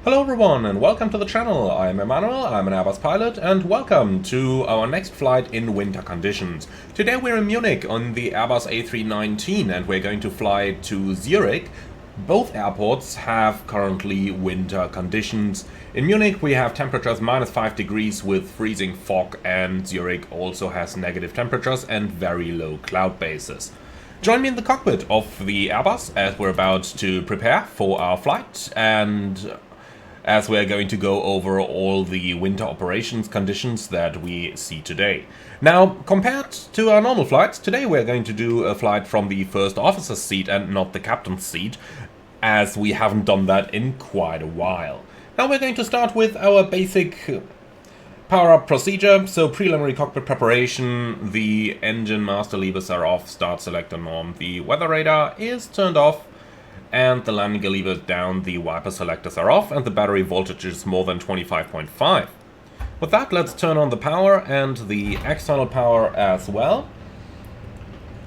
Hello everyone and welcome to the channel. I'm Emmanuel, I'm an Airbus pilot, and welcome to our next flight in winter conditions. Today we're in Munich on the Airbus A319 and we're going to fly to Zurich. Both airports have currently winter conditions. In Munich we have temperatures -5 degrees with freezing fog, and Zurich also has negative temperatures and very low cloud bases. Join me in the cockpit of the Airbus as we're about to prepare for our flight, and as we're going to go over all the winter operations conditions that we see today. Now, compared to our normal flights, today we're going to do a flight from the first officer's seat and not the captain's seat, as we haven't done that in quite a while. Now we're going to start with our basic power-up procedure. So preliminary cockpit preparation, the engine master levers are off, start selector norm, the weather radar is turned off, and the landing gear lever down, the wiper selectors are off, and the battery voltage is more than 25.5. With that, let's turn on the power and the external power as well.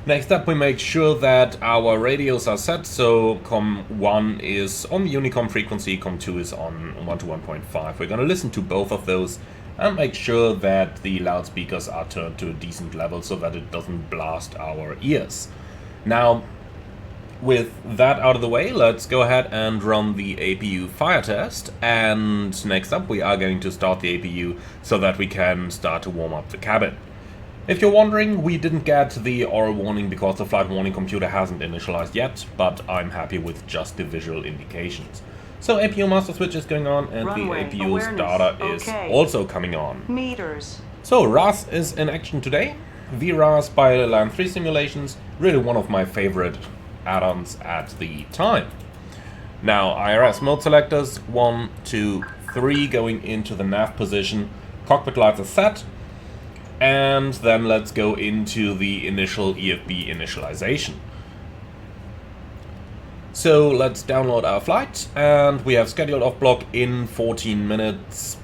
Next up, we make sure that our radios are set, so COM1 is on the Honeycomb frequency, COM2 is on 1 to 1.5. We're going to listen to both of those and make sure that the loudspeakers are turned to a decent level so that it doesn't blast our ears. Now, with that out of the way, let's go ahead and run the APU fire test, and next up we are going to start the APU so that we can start to warm up the cabin. If you're wondering, we didn't get the oral warning because the flight warning computer hasn't initialized yet, but I'm happy with just the visual indications. So APU master switch is going on, and Runway, the APU awareness. starter is Okay. also coming on. Meters. So RAS is in action today. VRAS by Line 3 simulations, really one of my favorite add-ons at the time. Now IRS mode selectors 1, 2, 3 going into the nav position, cockpit lights are set, and then let's go into the initial EFB initialization. So let's download our flight, and we have scheduled off block in 14 minutes.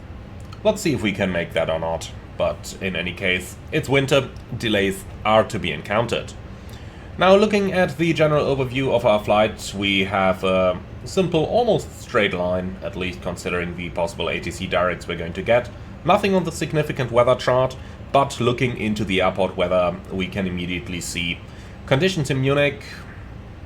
Let's see if we can make that or not, but in any case, it's winter, delays are to be encountered. Now, looking at the general overview of our flight, we have a simple, almost straight line, at least considering the possible ATC directs we're going to get. Nothing on the significant weather chart, but looking into the airport weather, we can immediately see conditions in Munich.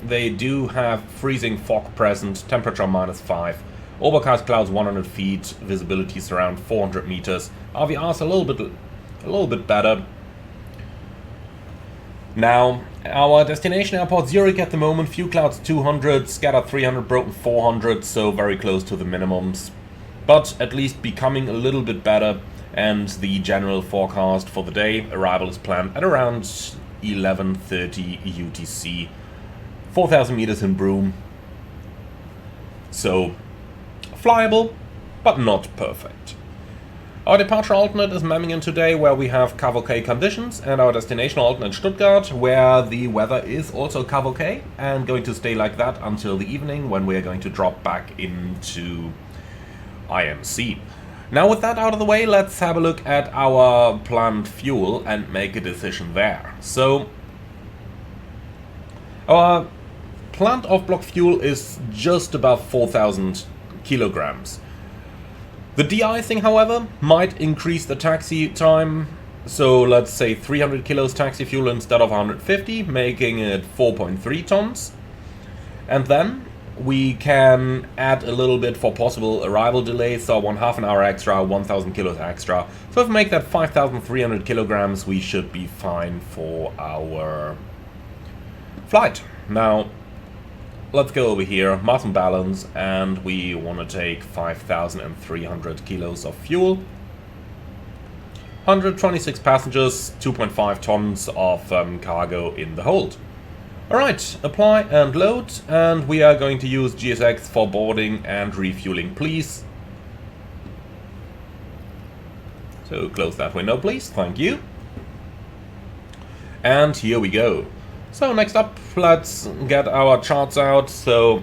They do have freezing fog present, temperature -5, overcast clouds 100 feet, visibility is around 400 meters. RVR is a little bit better. Now, our destination airport Zurich at the moment, few clouds 200, scattered 300, broken 400, so very close to the minimums. But at least becoming a little bit better, and the general forecast for the day, arrival is planned at around 11:30 UTC, 4,000 meters in Broome. So, flyable, but not perfect. Our departure alternate is Memmingen today, where we have CAV-OK conditions, and our destination alternate Stuttgart, where the weather is also CAV-OK, and going to stay like that until the evening, when we are going to drop back into IMC. Now with that out of the way, let's have a look at our planned fuel and make a decision there. So, our planned off-block fuel is just above 4,000 kilograms. The de-icing, however, might increase the taxi time, so let's say 300 kilos taxi fuel instead of 150, making it 4.3 tons. And then we can add a little bit for possible arrival delays, so 1/2 an hour extra, 1,000 kilos extra. So if we make that 5,300 kilograms, we should be fine for our flight. Now, let's go over here, mass and balance, and we want to take 5,300 kilos of fuel. 126 passengers, 2.5 tons of cargo in the hold. Alright, apply and load, and we are going to use GSX for boarding and refueling, please. So close that window, please, thank you. And here we go. So next up, let's get our charts out. So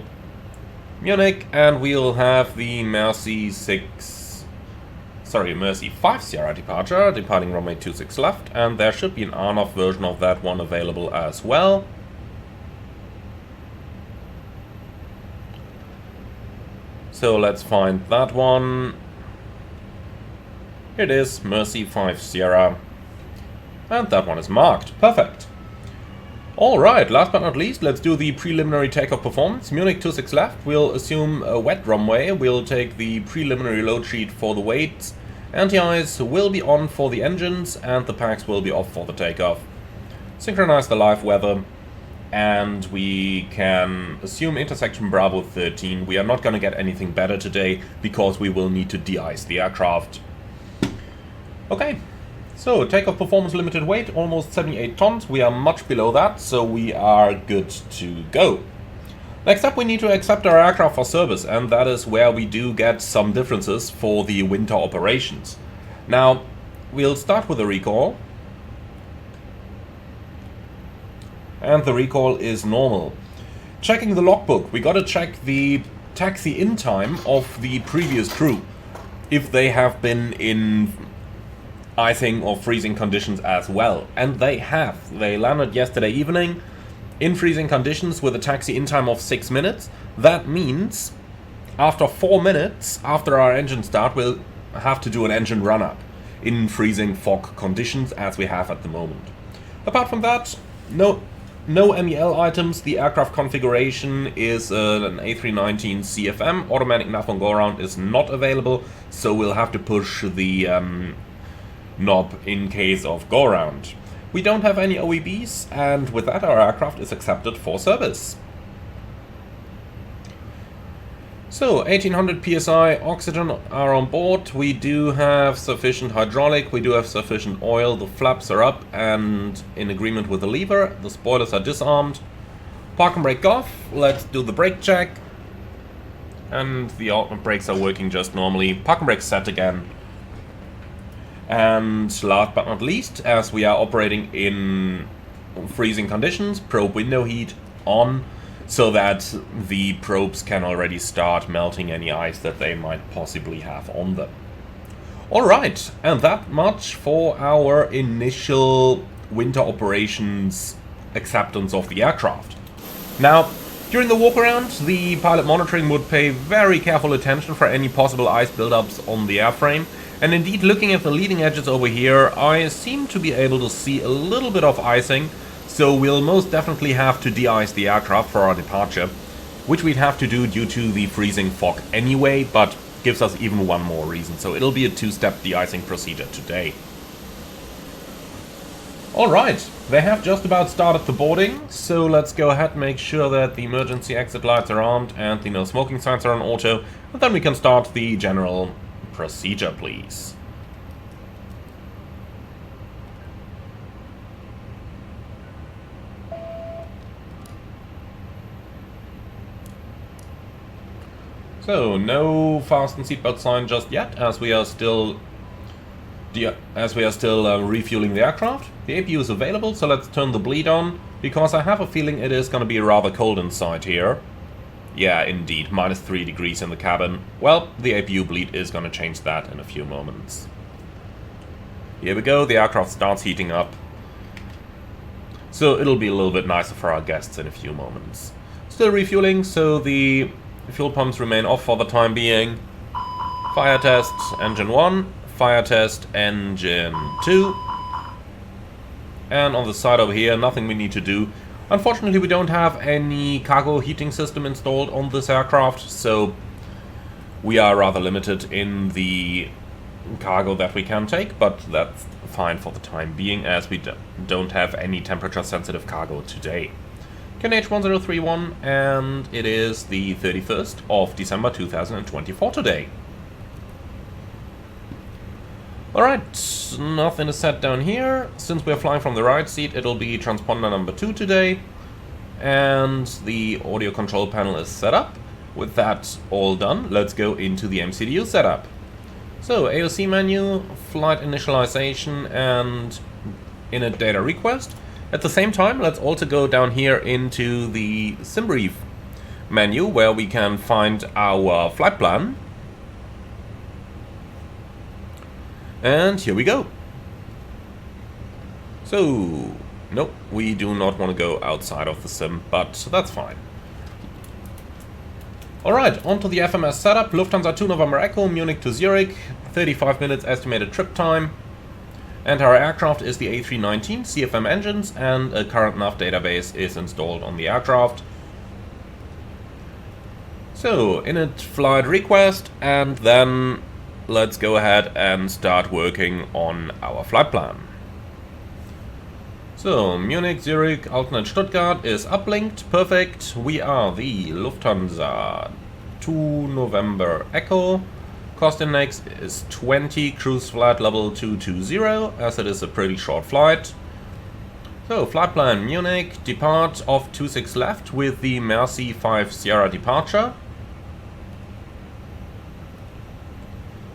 Munich, and we'll have the Mercy 5 Sierra departure, departing runway 26 left, and there should be an RNOV version of that one available as well. So let's find that one. Here it is, Mercy 5 Sierra. And that one is marked. Perfect. Alright, last but not least, let's do the preliminary takeoff performance. Munich 26 left, we'll assume a wet runway, we'll take the preliminary load sheet for the weights. Anti-ice will be on for the engines, and the packs will be off for the takeoff. Synchronize the live weather, and we can assume intersection Bravo 13. We are not going to get anything better today, because we will need to de-ice the aircraft. Okay. So, takeoff performance limited weight, almost 78 tons. We are much below that, so we are good to go. Next up, we need to accept our aircraft for service, and that is where we do get some differences for the winter operations. Now, we'll start with a recall. And the recall is normal. Checking the logbook, we gotta check the taxi-in time of the previous crew, if they have been in icing or freezing conditions as well, and they have. They landed yesterday evening in freezing conditions with a taxi in time of 6 minutes. That means after 4 minutes after our engine start, we'll have to do an engine run up in freezing fog conditions as we have at the moment. Apart from that, no MEL items. The aircraft configuration is an A319 CFM. Automatic nav on go around is not available, so we'll have to push the knob in case of go-around. We don't have any OEBs, and with that our aircraft is accepted for service. So 1800 psi oxygen are on board. We do have sufficient hydraulic, we do have sufficient oil, the flaps are up and in agreement with the lever, the spoilers are disarmed. Park and brake off, let's do the brake check. And the brakes are working just normally. Park and brake set again. And last but not least, as we are operating in freezing conditions, probe window heat on, so that the probes can already start melting any ice that they might possibly have on them. Alright, and that much for our initial winter operations acceptance of the aircraft. Now, during the walk-around, the pilot monitoring would pay very careful attention for any possible ice buildups on the airframe. And indeed, looking at the leading edges over here, I seem to be able to see a little bit of icing, so we'll most definitely have to de-ice the aircraft for our departure, which we'd have to do due to the freezing fog anyway, but gives us even one more reason, so it'll be a two-step de-icing procedure today. Alright, they have just about started the boarding, so let's go ahead and make sure that the emergency exit lights are on and the no smoking signs are on auto, and then we can start the general procedure, please. So, no fasten seatbelt sign just yet, as we are still refueling the aircraft. The APU is available, so let's turn the bleed on, because I have a feeling it is going to be rather cold inside here. Yeah, indeed, -3 degrees in the cabin. Well, the APU bleed is going to change that in a few moments. Here we go, the aircraft starts heating up. So it'll be a little bit nicer for our guests in a few moments. Still refueling, so the fuel pumps remain off for the time being. Fire test, engine 1. Fire test, engine 2. And on the side over here, nothing we need to do. Unfortunately, we don't have any cargo heating system installed on this aircraft, so we are rather limited in the cargo that we can take, but that's fine for the time being, as we don't have any temperature-sensitive cargo today. QNH 1031, and it is the 31st of December 2024 today. Alright, nothing is set down here. Since we're flying from the right seat, it'll be transponder number 2 today. And the audio control panel is set up. With that all done, let's go into the MCDU setup. So, AOC menu, flight initialization, and init data request. At the same time, let's also go down here into the SimBrief menu, where we can find our flight plan. And here we go. So, nope, we do not want to go outside of the sim, but that's fine. Alright, on to the FMS setup. Lufthansa 2 November Echo, Munich to Zurich, 35 minutes estimated trip time. And our aircraft is the A319 CFM engines, and a current nav database is installed on the aircraft. So, init flight request, and then let's go ahead and start working on our flight plan. So, Munich, Zurich, alternate Stuttgart is uplinked, perfect. We are the Lufthansa 2 November Echo. Cost index is 20, cruise flight level 220, as it is a pretty short flight. So, flight plan Munich, depart off 26 left with the Mercy 5 Sierra departure.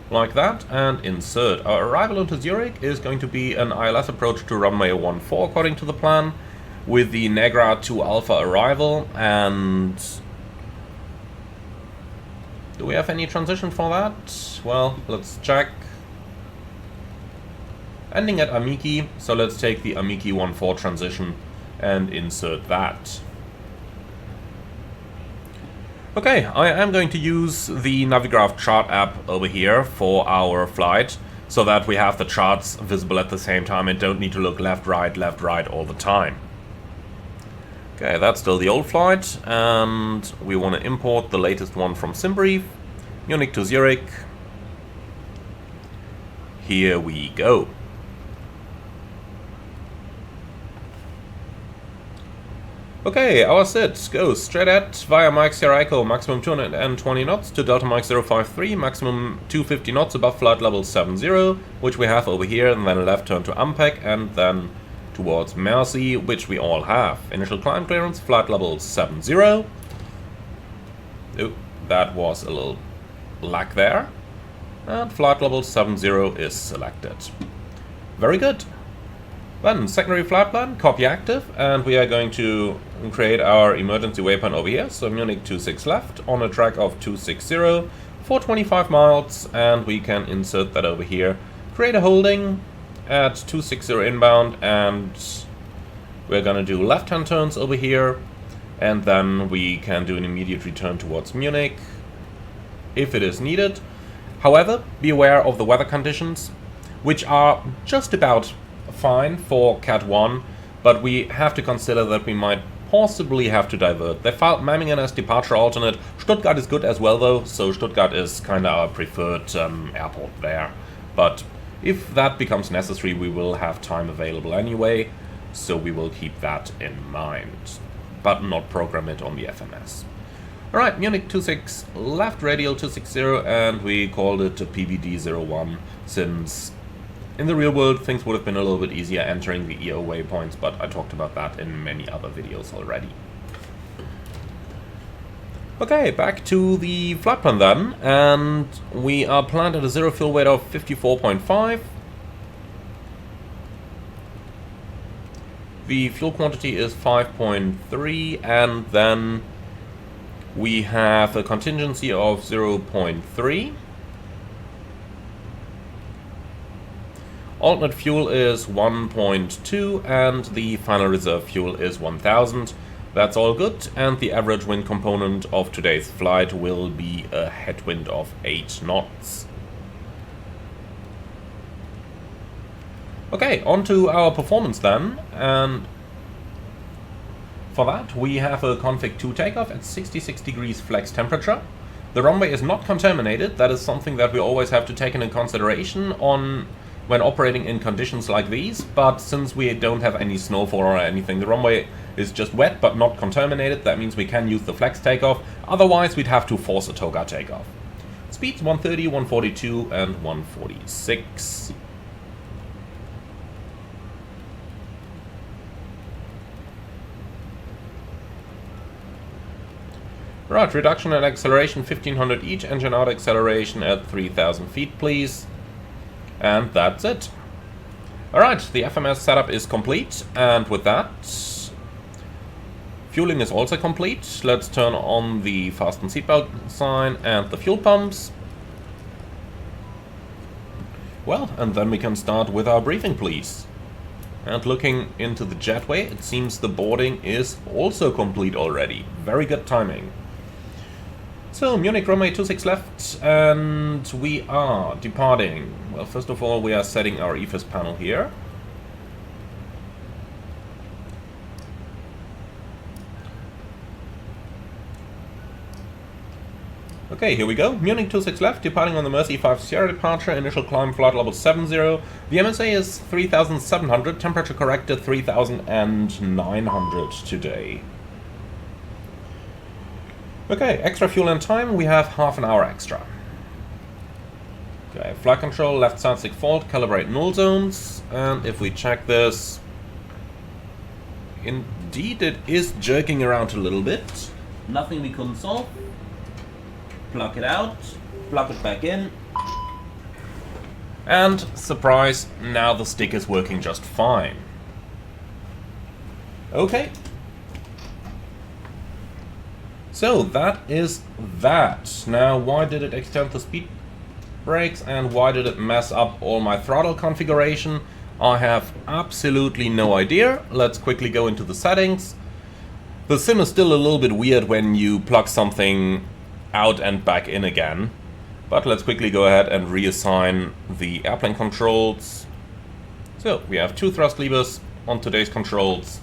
Like that, and insert. Our arrival into Zurich is going to be an ILS approach to runway 14 according to the plan, with the Negra 2 Alpha arrival. And do we have any transition for that? Well, let's check. Ending at Amiki, so let's take the Amiki 14 transition and insert that. Okay, I am going to use the Navigraph chart app over here for our flight, so that we have the charts visible at the same time and don't need to look left, right all the time. Okay, that's still the old flight, and we want to import the latest one from SimBrief, Munich to Zurich. Here we go. Okay, our SID goes straight at via Mike Sierra Echo, maximum 220 knots to Delta Mike 053, maximum 250 knots above flight level 70, which we have over here, and then a left turn to Ampeg, and then towards Mercy, which we all have. Initial climb clearance, flight level 70. Oh, that was a little lag there. And flight level 70 is selected. Very good. Then, secondary flight plan, copy active, and we are going to create our emergency waypoint over here. So Munich 26 left on a track of 260 for 25 miles, and we can insert that over here. Create a holding at 260 inbound, and we're gonna do left-hand turns over here, and then we can do an immediate return towards Munich if it is needed. However, be aware of the weather conditions, which are just about fine for Cat 1, but we have to consider that we might possibly have to divert. They filed Memmingen as departure alternate. Stuttgart is good as well though, so Stuttgart is kind of our preferred airport there. But if that becomes necessary, we will have time available anyway, so we will keep that in mind, but not program it on the FMS. Alright, Munich 26 left, radial 260, and we called it a PBD01 since in the real world, things would have been a little bit easier entering the EO waypoints, but I talked about that in many other videos already. Okay, back to the flight plan then, and we are planned at a zero fuel weight of 54.5. The fuel quantity is 5.3, and then we have a contingency of 0.3. Alternate fuel is 1.2, and the final reserve fuel is 1000. That's all good, and the average wind component of today's flight will be a headwind of 8 knots. Okay, on to our performance then, and for that we have a config 2 takeoff at 66 degrees flex temperature. The runway is not contaminated. That is something that we always have to take into consideration when operating in conditions like these, but since we don't have any snowfall or anything, the runway is just wet but not contaminated. That means we can use the flex takeoff, otherwise we'd have to force a toga takeoff. Speeds 130, 142 and 146. Right, reduction and acceleration 1500 each, engine out acceleration at 3000 feet please. And that's it. Alright, the FMS setup is complete, and with that, fueling is also complete. Let's turn on the fasten seatbelt sign and the fuel pumps. Well, and then we can start with our briefing, please. And looking into the jetway, it seems the boarding is also complete already. Very good timing. So, Munich runway 26 left, and we are departing. Well, first of all, we are setting our EFIS panel here. Okay, here we go. Munich 26 left, departing on the Mercy 5 Sierra departure. Initial climb flight level 70. The MSA is 3,700, temperature corrected 3,900 today. Okay, extra fuel and time, we have half an hour extra. Okay, flight control, left side stick fault, calibrate null zones, and if we check this, indeed it is jerking around a little bit. Nothing we couldn't solve. Plug it out, plug it back in, and surprise, now the stick is working just fine. Okay. So that is that. Now, why did it extend the speed brakes and why did it mess up all my throttle configuration? I have absolutely no idea. Let's quickly go into the settings. The sim is still a little bit weird when you plug something out and back in again. But let's quickly go ahead and reassign the airplane controls. So we have 2 thrust levers on today's controls.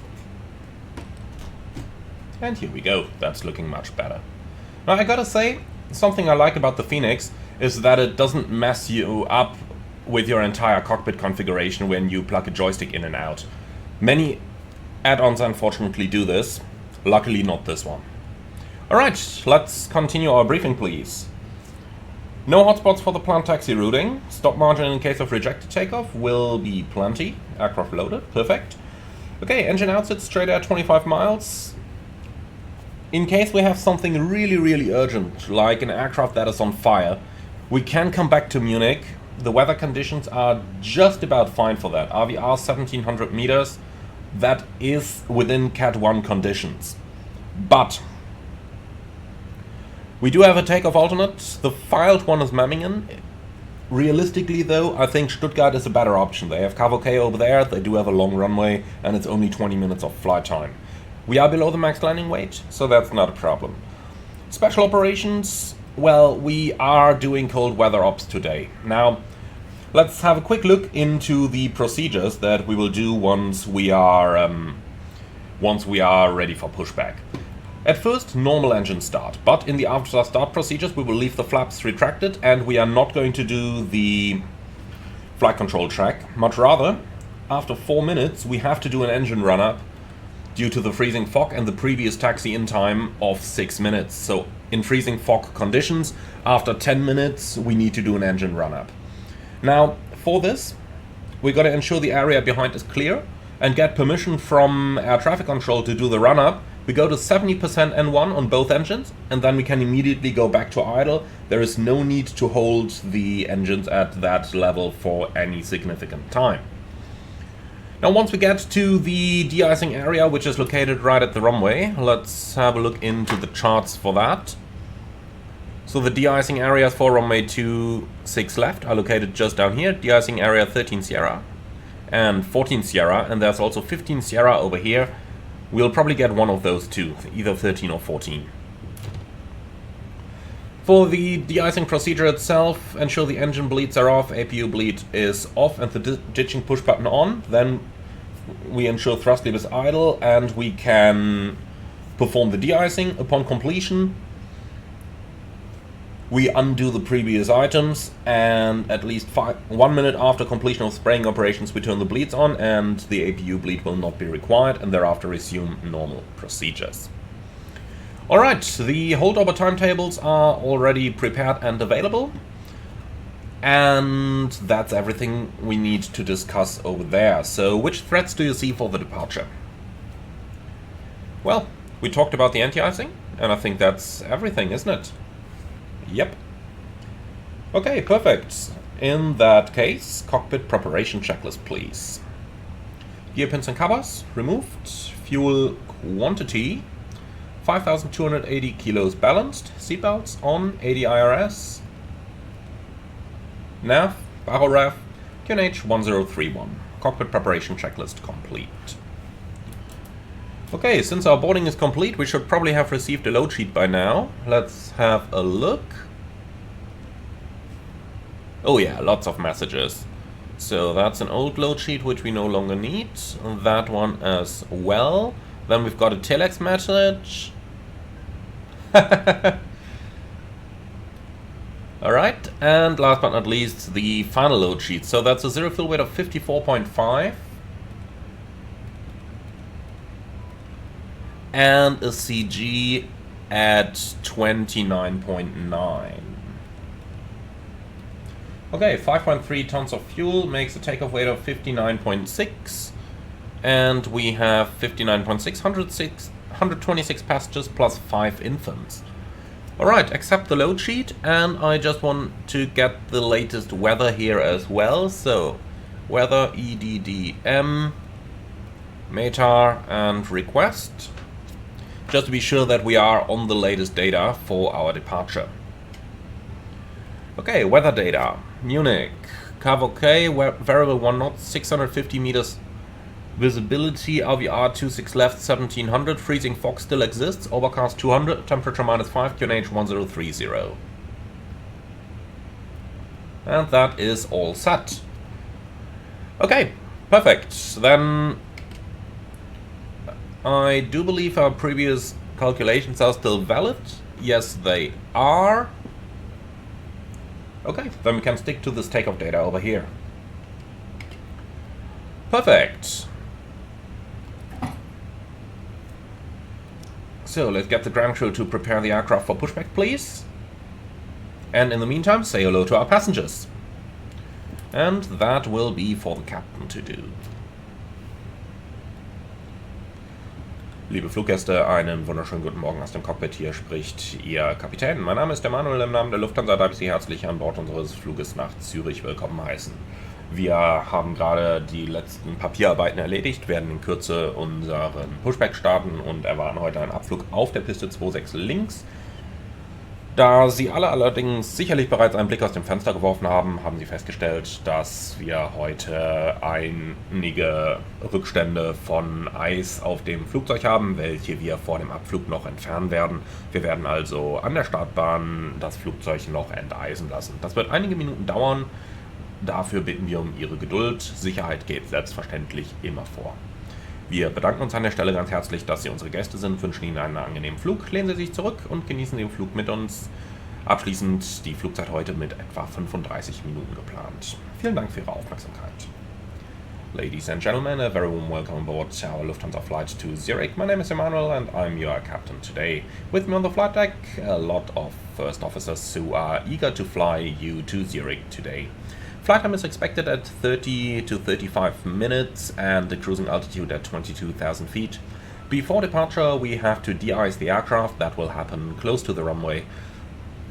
And here we go, that's looking much better. Now I gotta say, something I like about the Fenix is that it doesn't mess you up with your entire cockpit configuration when you plug a joystick in and out. Many add-ons unfortunately do this, luckily not this one. Alright, let's continue our briefing please. No hotspots for the planned taxi routing. Stop margin in case of rejected takeoff will be plenty. Aircraft loaded, perfect. Okay, engine outside straight at 25 miles. In case we have something really urgent, like an aircraft that is on fire, we can come back to Munich. The weather conditions are just about fine for that. RVR 1700 meters, that is within Cat 1 conditions. But we do have a takeoff alternate. The filed one is Memmingen. Realistically though, I think Stuttgart is a better option. They have KVK over there, they do have a long runway, and it's only 20 minutes of flight time. We are below the max landing weight, so that's not a problem. Special operations, well, we are doing cold weather ops today. Now, let's have a quick look into the procedures that we will do once we are ready for pushback. At first, normal engine start, but in the after start procedures we will leave the flaps retracted and we are not going to do the flight control track. Much rather, after 4 minutes we have to do an engine run-up due to the freezing fog and the previous taxi-in time of 6 minutes. So in freezing fog conditions, after 10 minutes we need to do an engine run-up. Now, for this, we got to ensure the area behind is clear and get permission from air traffic control to do the run-up. We go to 70% N1 on both engines and then we can immediately go back to idle. There is no need to hold the engines at that level for any significant time. Now once we get to the de-icing area, which is located right at the runway, let's have a look into the charts for that. So the de-icing areas for runway 26 left are located just down here. De-icing area 13 Sierra and 14 Sierra, and there's also 15 Sierra over here. We'll probably get one of those two, either 13 or 14. For the de-icing procedure itself, ensure the engine bleeds are off, APU bleed is off and the ditching push button on. Then we ensure thrust lever is idle and we can perform the de-icing. Upon completion, we undo the previous items and at least 1 minute after completion of spraying operations we turn the bleeds on and the APU bleed will not be required and thereafter resume normal procedures. Alright, the holdover timetables are already prepared and available. And that's everything we need to discuss over there. So, which threats do you see for the departure? Well, we talked about the anti-icing, and I think that's everything, isn't it? Yep. Okay, perfect. In that case, cockpit preparation checklist, please. Gear pins and covers removed. Fuel quantity 5,280 kilos balanced. Seatbelts on, 80 IRS. Nav, Baro Rev, QNH 1031. Cockpit preparation checklist complete. Okay, since our boarding is complete, we should probably have received a load sheet by now. Let's have a look. Oh yeah, lots of messages. So that's an old load sheet which we no longer need. That one as well. Then we've got a telex message. Alright, and last but not least, the final load sheet. So that's a zero fuel weight of 54.5. And a CG at 29.9. Okay, 5.3 tons of fuel makes a takeoff weight of 59.6. And we have 59.6, 126 passengers plus 5 infants. Alright, accept the load sheet, and I just want to get the latest weather here as well. So, weather EDDM, METAR, and request. Just to be sure that we are on the latest data for our departure. Okay, weather data. Munich. Curve OK, variable 1 knot, 650 meters visibility, RVR 26 left, 1700, freezing fog still exists, overcast 200, temperature -5, QNH 1030. And that is all set. Okay, perfect. Then I do believe our previous calculations are still valid. Yes, they are. Okay, then we can stick to this takeoff data over here. Perfect. So let's get the ground crew to prepare the aircraft for pushback, please. And in the meantime, say hello to our passengers. And that will be for the captain to do. Liebe Fluggäste, einen wunderschönen guten Morgen aus dem Cockpit. Hier spricht Ihr Kapitän. Mein Name ist Emanuel. Im Namen der Lufthansa darf ich Sie herzlich an Bord unseres Fluges nach Zürich willkommen heißen. Wir haben gerade die letzten Papierarbeiten erledigt, werden in Kürze unseren Pushback starten und erwarten heute einen Abflug auf der Piste 26 links. Da Sie alle allerdings sicherlich bereits einen Blick aus dem Fenster geworfen haben, haben Sie festgestellt, dass wir heute einige Rückstände von Eis auf dem Flugzeug haben, welche wir vor dem Abflug noch entfernen werden. Wir werden also an der Startbahn das Flugzeug noch enteisen lassen. Das wird einige Minuten dauern. Dafür bitten wir um Ihre Geduld. Sicherheit geht selbstverständlich immer vor. Wir bedanken uns an der Stelle ganz herzlich, dass Sie unsere Gäste sind, wünschen Ihnen einen angenehmen Flug, lehnen Sie sich zurück und genießen den Flug mit uns. Abschließend die Flugzeit heute mit etwa 35 Minuten geplant. Vielen Dank für Ihre Aufmerksamkeit. Ladies and gentlemen, a very warm welcome aboard our Lufthansa flight to Zurich. My name is Emanuel and I'm your captain today. With me on the flight deck, a lot of first officers who are eager to fly you to Zurich today. Flight time is expected at 30 to 35 minutes and the cruising altitude at 22,000 feet. Before departure, we have to de-ice the aircraft. That will happen close to the runway,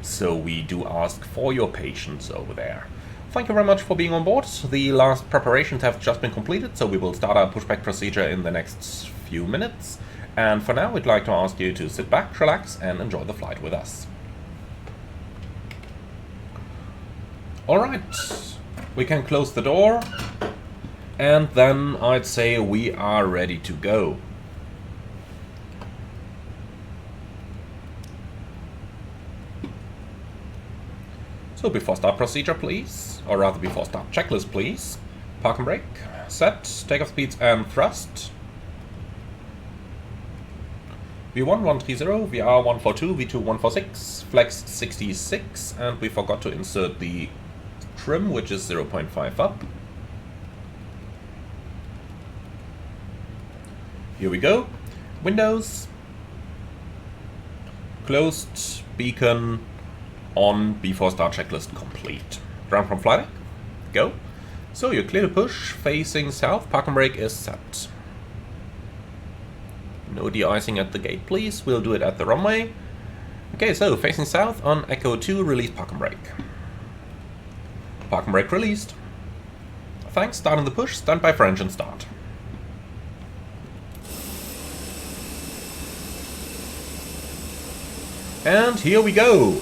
so we do ask for your patience over there. Thank you very much for being on board. The last preparations have just been completed, so we will start our pushback procedure in the next few minutes. And for now, we'd like to ask you to sit back, relax, and enjoy the flight with us. Alright. We can close the door, and then I'd say we are ready to go. So before start procedure, please, or rather before start checklist, please. Park and brake, set, takeoff speeds and thrust. V1 130, VR 142, V2 146, flex 66, and we forgot to insert the trim, which is 0.5 up. Here we go. Windows closed, beacon on, before start checklist complete. Ground from flight deck, go. So you're clear to push, facing south, park and brake is set. No de-icing at the gate, please. We'll do it at the runway. Okay, so facing south on Echo 2, release park and brake. Park and brake released. Thanks, starting the push, stand by for engine start. And here we go.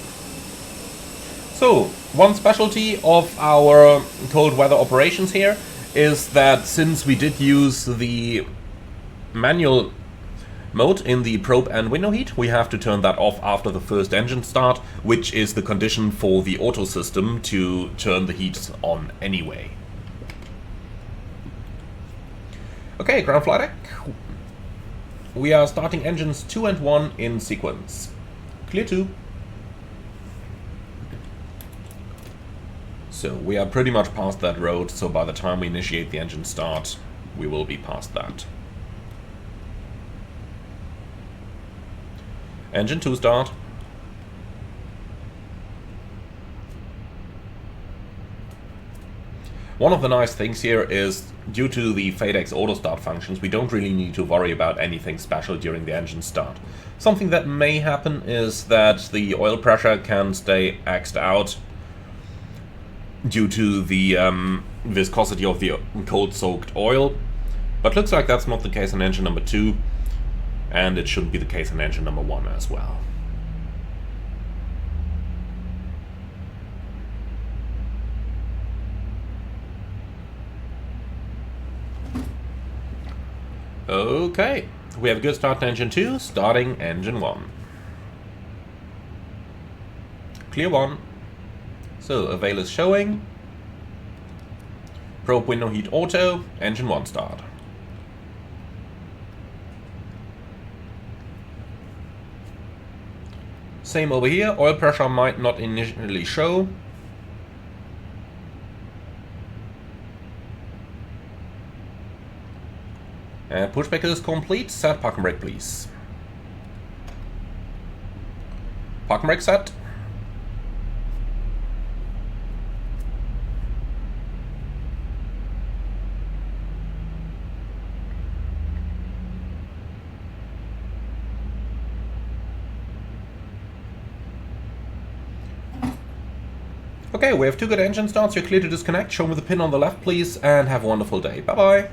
So, one specialty of our cold weather operations here is that since we did use the manual mode in the probe and window heat. We have to turn that off after the first engine start, which is the condition for the auto system to turn the heat on anyway. Okay, ground flight deck. We are starting engines 2 and 1 in sequence. Clear 2. So we are pretty much past that road, so by the time we initiate the engine start, we will be past that. Engine 2 start. One of the nice things here is, due to the FADEX auto start functions, we don't really need to worry about anything special during the engine start. Something that may happen is that the oil pressure can stay axed out due to the viscosity of the cold-soaked oil, but looks like that's not the case in engine number 2, and it shouldn't be the case in engine number 1 as well. Okay, we have a good start to engine 2, starting engine 1. Clear 1. So, avail is showing. Probe window heat auto, engine 1 start. Same over here, oil pressure might not initially show. And pushback is complete. Set parking brake, please. Parking brake set. Okay, we have 2 good engine starts. You're clear to disconnect. Show me the pin on the left, please, and have a wonderful day. Bye-bye.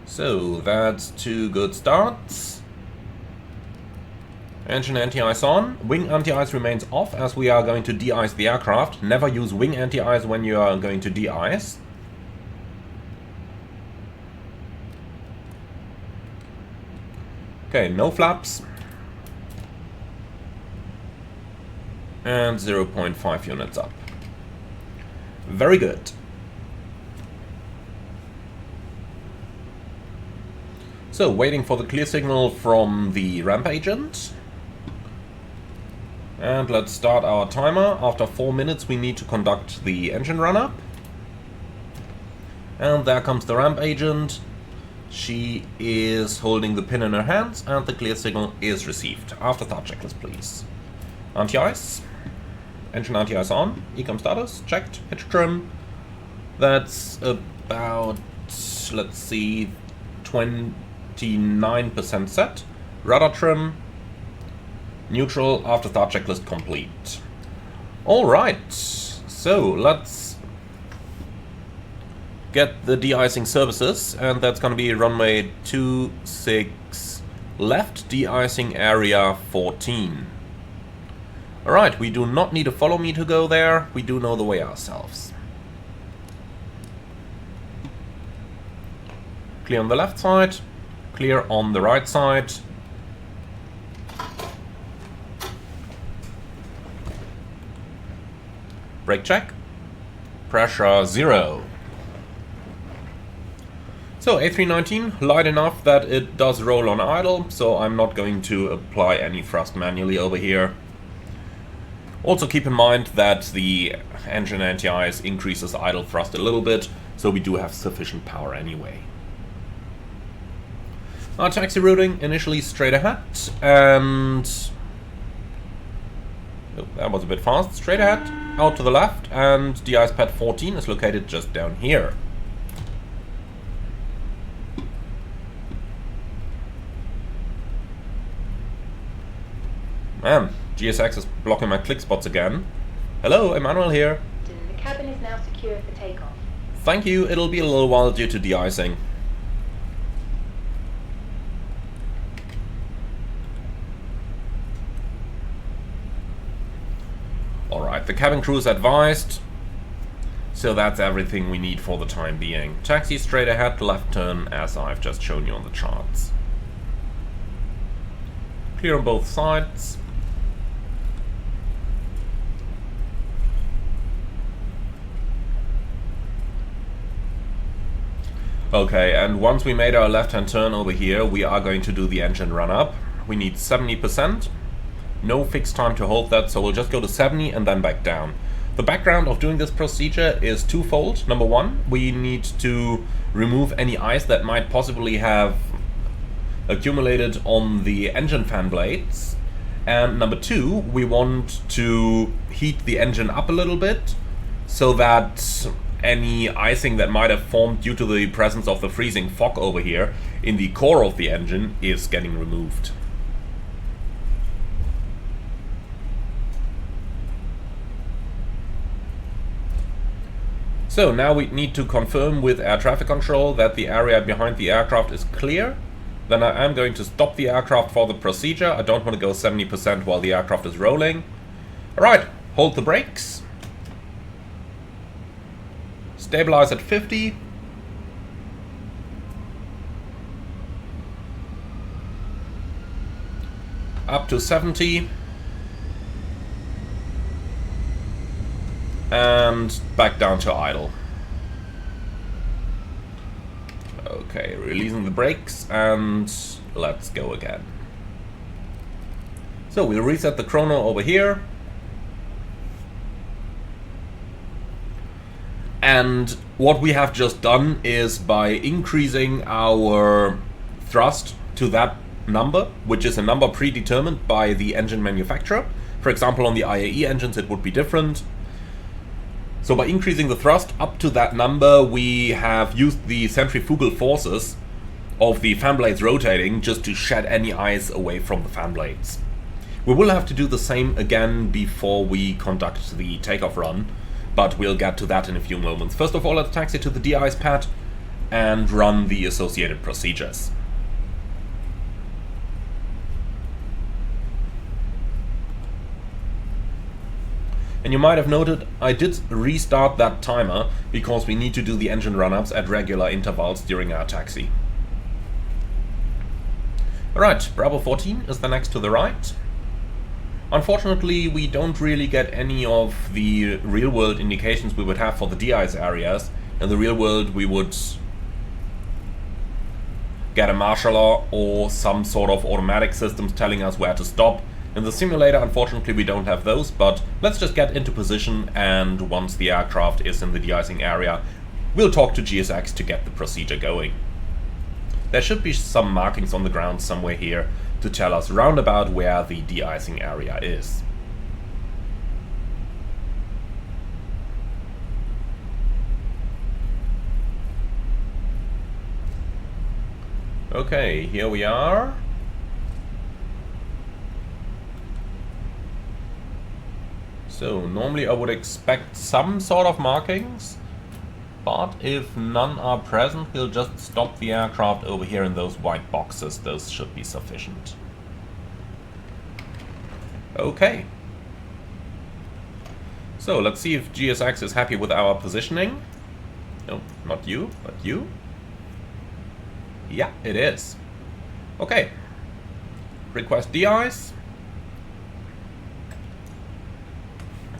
So, that's 2 good starts. Engine anti-ice on. Wing anti-ice remains off, as we are going to de-ice the aircraft. Never use wing anti-ice when you are going to de-ice. Okay, no flaps. And 0.5 units up. Very good. So, waiting for the clear signal from the ramp agent. And let's start our timer. After 4 minutes we need to conduct the engine run-up. And there comes the ramp agent. She is holding the pin in her hands and the clear signal is received. After start checklist, please. Anti-ice. Engine anti-ice on. Ecom status checked. Pitch trim. That's about, let's see, 29% set. Rudder trim. Neutral. After start checklist complete. Alright. So let's get the de-icing services, and that's going to be runway 26 left, de-icing area 14. Alright, we do not need to follow me to go there, we do know the way ourselves. Clear on the left side, clear on the right side. Brake check. Pressure 0. So A319, light enough that it does roll on idle, so I'm not going to apply any thrust manually over here. Also keep in mind that the engine anti-ice increases idle thrust a little bit, so we do have sufficient power anyway. Our taxi routing initially straight ahead, and oh, that was a bit fast. Straight ahead, out to the left, and de-ice pad 14 is located just down here. Man, GSX is blocking my click spots again. Hello, Emmanuel here. The cabin is now secure for takeoff. Thank you, it'll be a little while due to de-icing. Alright, the cabin crew is advised. So that's everything we need for the time being. Taxi straight ahead, left turn, as I've just shown you on the charts. Clear on both sides. Okay, and once we made our left-hand turn over here, we are going to do the engine run-up. We need 70%. No fixed time to hold that, so we'll just go to 70 and then back down. The background of doing this procedure is twofold. Number one, we need to remove any ice that might possibly have accumulated on the engine fan blades. And number two, we want to heat the engine up a little bit so that any icing that might have formed due to the presence of the freezing fog over here in the core of the engine is getting removed. So now we need to confirm with air traffic control that the area behind the aircraft is clear. Then I am going to stop the aircraft for the procedure. I don't want to go 70% while the aircraft is rolling. Alright, hold the brakes. Stabilize at 50. Up to 70. And back down to idle. Okay, releasing the brakes and let's go again. So we'll reset the chrono over here. And what we have just done is by increasing our thrust to that number, which is a number predetermined by the engine manufacturer. For example, on the IAE engines it would be different. So by increasing the thrust up to that number, we have used the centrifugal forces of the fan blades rotating just to shed any ice away from the fan blades. We will have to do the same again before we conduct the takeoff run, but we'll get to that in a few moments. First of all, let's taxi to the de-ice pad and run the associated procedures. And you might have noted I did restart that timer because we need to do the engine run-ups at regular intervals during our taxi. Alright, Bravo 14 is the next to the right. Unfortunately, we don't really get any of the real-world indications we would have for the de-ice areas. In the real world, we would get a marshaller or some sort of automatic systems telling us where to stop. In the simulator, unfortunately, we don't have those, but let's just get into position, and once the aircraft is in the de-icing area, we'll talk to GSX to get the procedure going. There should be some markings on the ground somewhere here to tell us roundabout where the de-icing area is. Okay, here we are. So normally I would expect some sort of markings, but if none are present, we'll just stop the aircraft over here in those white boxes. Those should be sufficient. Okay. So let's see if GSX is happy with our positioning. No, not you, but you. Yeah, it is. Okay. Request de-ice.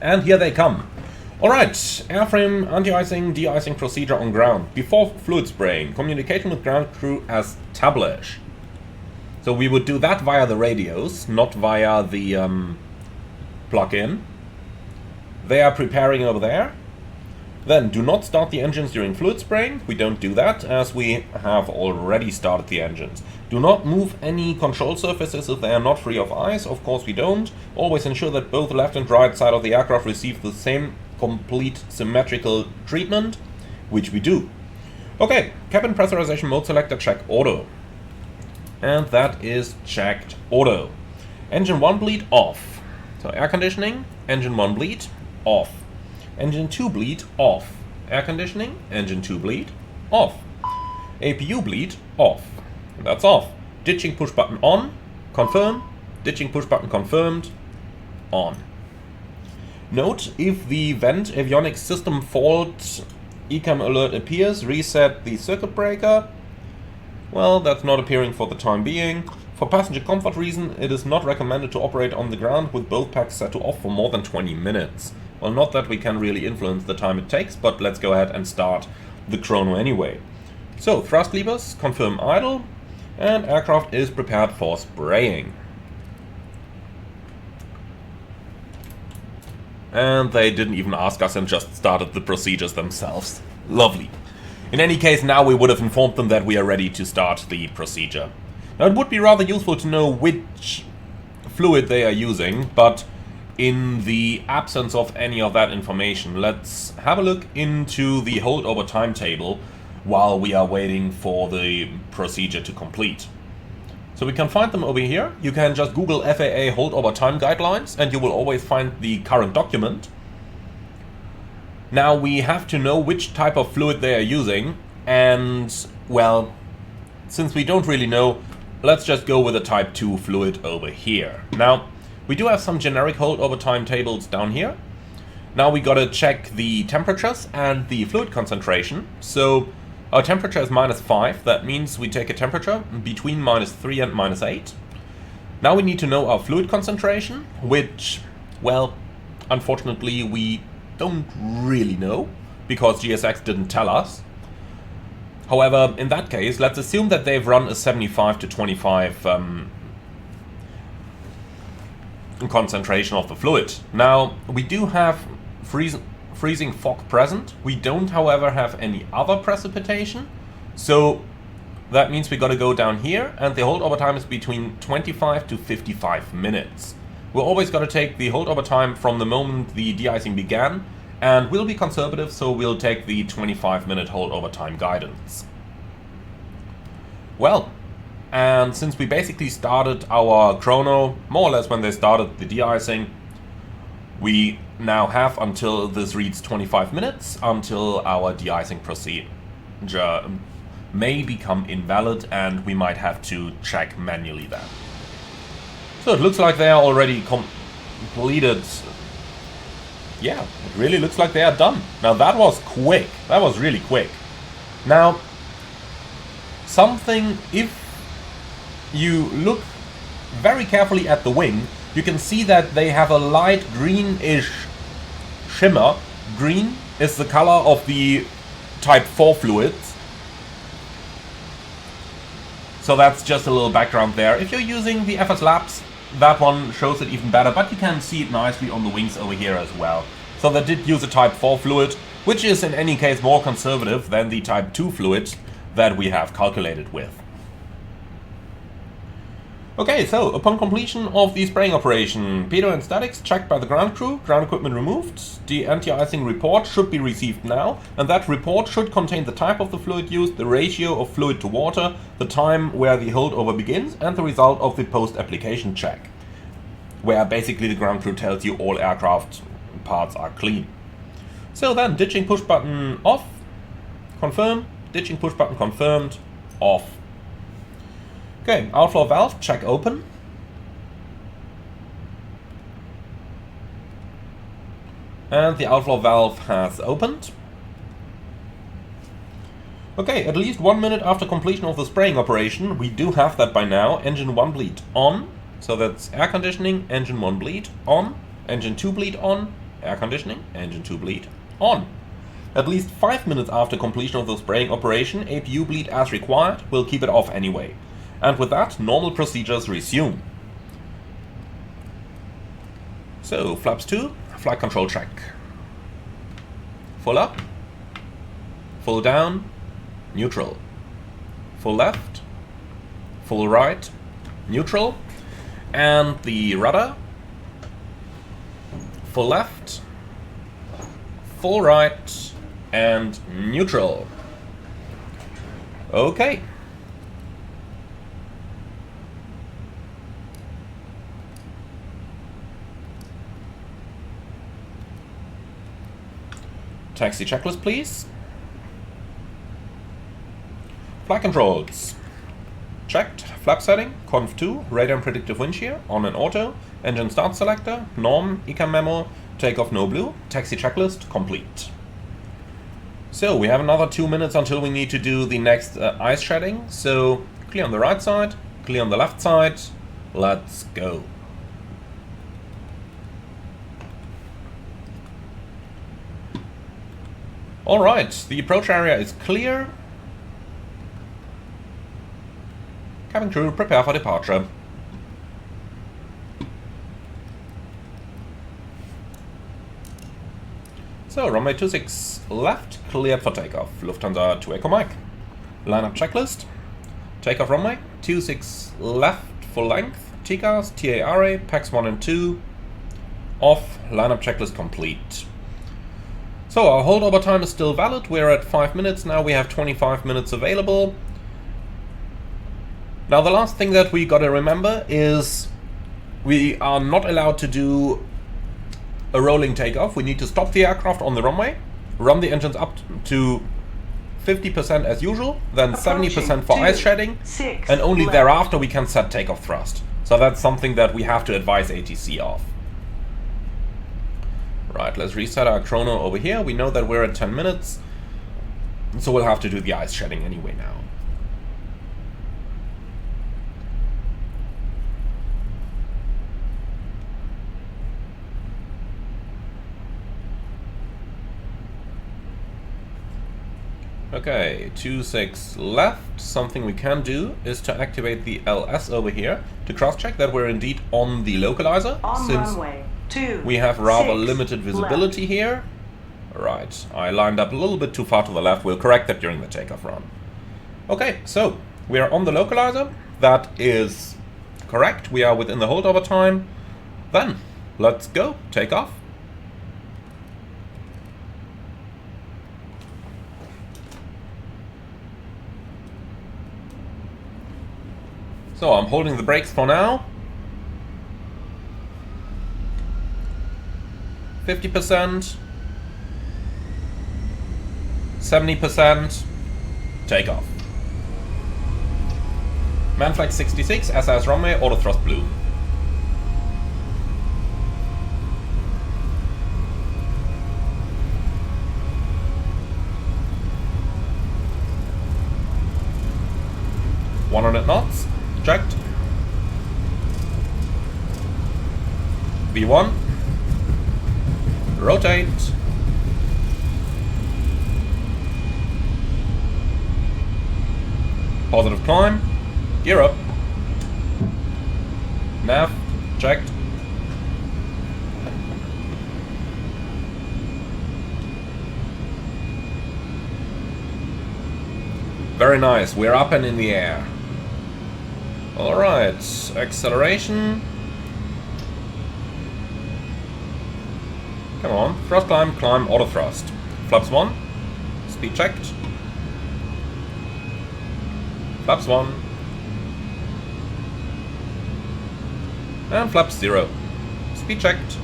And here they come. Alright, airframe, anti-icing, de-icing procedure on ground. Before fluid spraying, communication with ground crew established. So we would do that via the radios, not via the plug-in. They are preparing over there. Then do not start the engines during fluid spraying. We don't do that as we have already started the engines. Do not move any control surfaces if they are not free of ice. Of course we don't. Always ensure that both left and right side of the aircraft receive the same complete symmetrical treatment, which we do. Okay, cabin pressurization mode selector check auto. And that is checked auto. Engine 1 bleed off. So air conditioning, engine 1 bleed off. Engine 2 bleed off. Air conditioning, engine 2 bleed off. APU bleed off. And that's off. Ditching push button on, confirm. Ditching push button confirmed, on. Note, if the vent avionics system fault ECAM alert appears, reset the circuit breaker. Well, that's not appearing for the time being. For passenger comfort reason, it is not recommended to operate on the ground with both packs set to off for more than 20 minutes. Well, not that we can really influence the time it takes, but let's go ahead and start the chrono anyway. So, thrust levers, confirm idle, and aircraft is prepared for spraying. And they didn't even ask us and just started the procedures themselves. Lovely. In any case, now we would have informed them that we are ready to start the procedure. Now, it would be rather useful to know which fluid they are using, but in the absence of any of that information, let's have a look into the holdover timetable while we are waiting for the procedure to complete. So we can find them over here. You can just Google FAA holdover time guidelines and you will always find the current document. Now we have to know which type of fluid they are using, and well, since we don't really know, let's just go with a type 2 fluid over here. Now, we do have some generic holdover timetables down here. Now we gotta check the temperatures and the fluid concentration. So our temperature is -5, that means we take a temperature between -3 and -8. Now we need to know our fluid concentration, which, well, unfortunately we don't really know, because GSX didn't tell us. However, in that case, let's assume that they've run a 75 to 25 concentration of the fluid. Now, we do have freezing fog present. We don't, however, have any other precipitation. So that means we got to go down here, and the holdover time is between 25 to 55 minutes. We're always got to take the holdover time from the moment the de-icing began, and we'll be conservative, so we'll take the 25-minute holdover time guidance. Well, and since we basically started our chrono more or less when they started the de-icing, we now have until this reads 25 minutes until our de-icing procedure may become invalid, and we might have to check manually then. So it looks like they are already completed. Yeah, it really looks like they are done. Now that was quick. That was really quick. Now, something, if you look very carefully at the wing, you can see that they have a light greenish shimmer. Green is the color of the Type 4 fluids. So that's just a little background there. If you're using the FS Labs, that one shows it even better, but you can see it nicely on the wings over here as well. So they did use a Type 4 fluid, which is in any case more conservative than the Type 2 fluid that we have calculated with. Okay, so upon completion of the spraying operation, pitot and statics checked by the ground crew, ground equipment removed. The anti-icing report should be received now, and that report should contain the type of the fluid used, the ratio of fluid to water, the time where the holdover begins, and the result of the post-application check, where basically the ground crew tells you all aircraft parts are clean. So then, ditching push button off, confirm, ditching push button confirmed, off. Okay, outflow valve, check open. And the outflow valve has opened. Okay, at least 1 minute after completion of the spraying operation, we do have that by now. Engine 1 bleed on, so that's air conditioning, engine 1 bleed on, engine 2 bleed on, air conditioning, engine 2 bleed on. At least 5 minutes after completion of the spraying operation, APU bleed as required, we'll keep it off anyway. And with that, normal procedures resume. So, flaps 2, flight control check. Full up, full down, neutral. Full left, full right, neutral. And the rudder, full left, full right, and neutral. Okay. Taxi checklist, please. Flight controls. Checked. Flap setting, conv 2, radar and predictive wind shear, on and auto, engine start selector, norm, ECAM memo, Takeoff no blue. Taxi checklist complete. So we have another 2 minutes until we need to do the next ice shedding. So clear on the right side, clear on the left side. Let's go. Alright, the approach area is clear. Cabin crew, prepare for departure. So, runway 26 left, cleared for takeoff. Lufthansa to Echo Mike. Lineup checklist. Takeoff runway 26 left, full length. TCAS, TARA, PAX 1 and 2. Off, lineup checklist complete. So, our holdover time is still valid. We're at 5 minutes now. We have 25 minutes available. Now, the last thing that we gotta remember is we are not allowed to do a rolling takeoff. We need to stop the aircraft on the runway, run the engines up to 50% as usual, then 70% for ice shedding, and only thereafter we can set takeoff thrust. So that's something that we have to advise ATC of. Right, let's reset our chrono over here. We know that we're at 10 minutes, so we'll have to do the ice shedding anyway now. Okay, 26 left. Something we can do is to activate the LS over here to cross-check that we're indeed on the localizer, since we have rather limited visibility here. Right, I lined up a little bit too far to the left. We'll correct that during the takeoff run. Okay, so we are on the localizer. That is correct. We are within the holdover time. Then, let's go. Take off. So I'm holding the brakes for now. 50%. 70%. Takeoff. Manflex 66, SAS runway, auto thrust blue. .100 knots. Checked. V1. Rotate. Positive climb. Gear up. Nav. Checked. Very nice. We're up and in the air. Alright, acceleration. Come on, thrust climb, climb, auto thrust. Flaps 1, speed checked. Flaps 1. And flaps 0. Speed checked.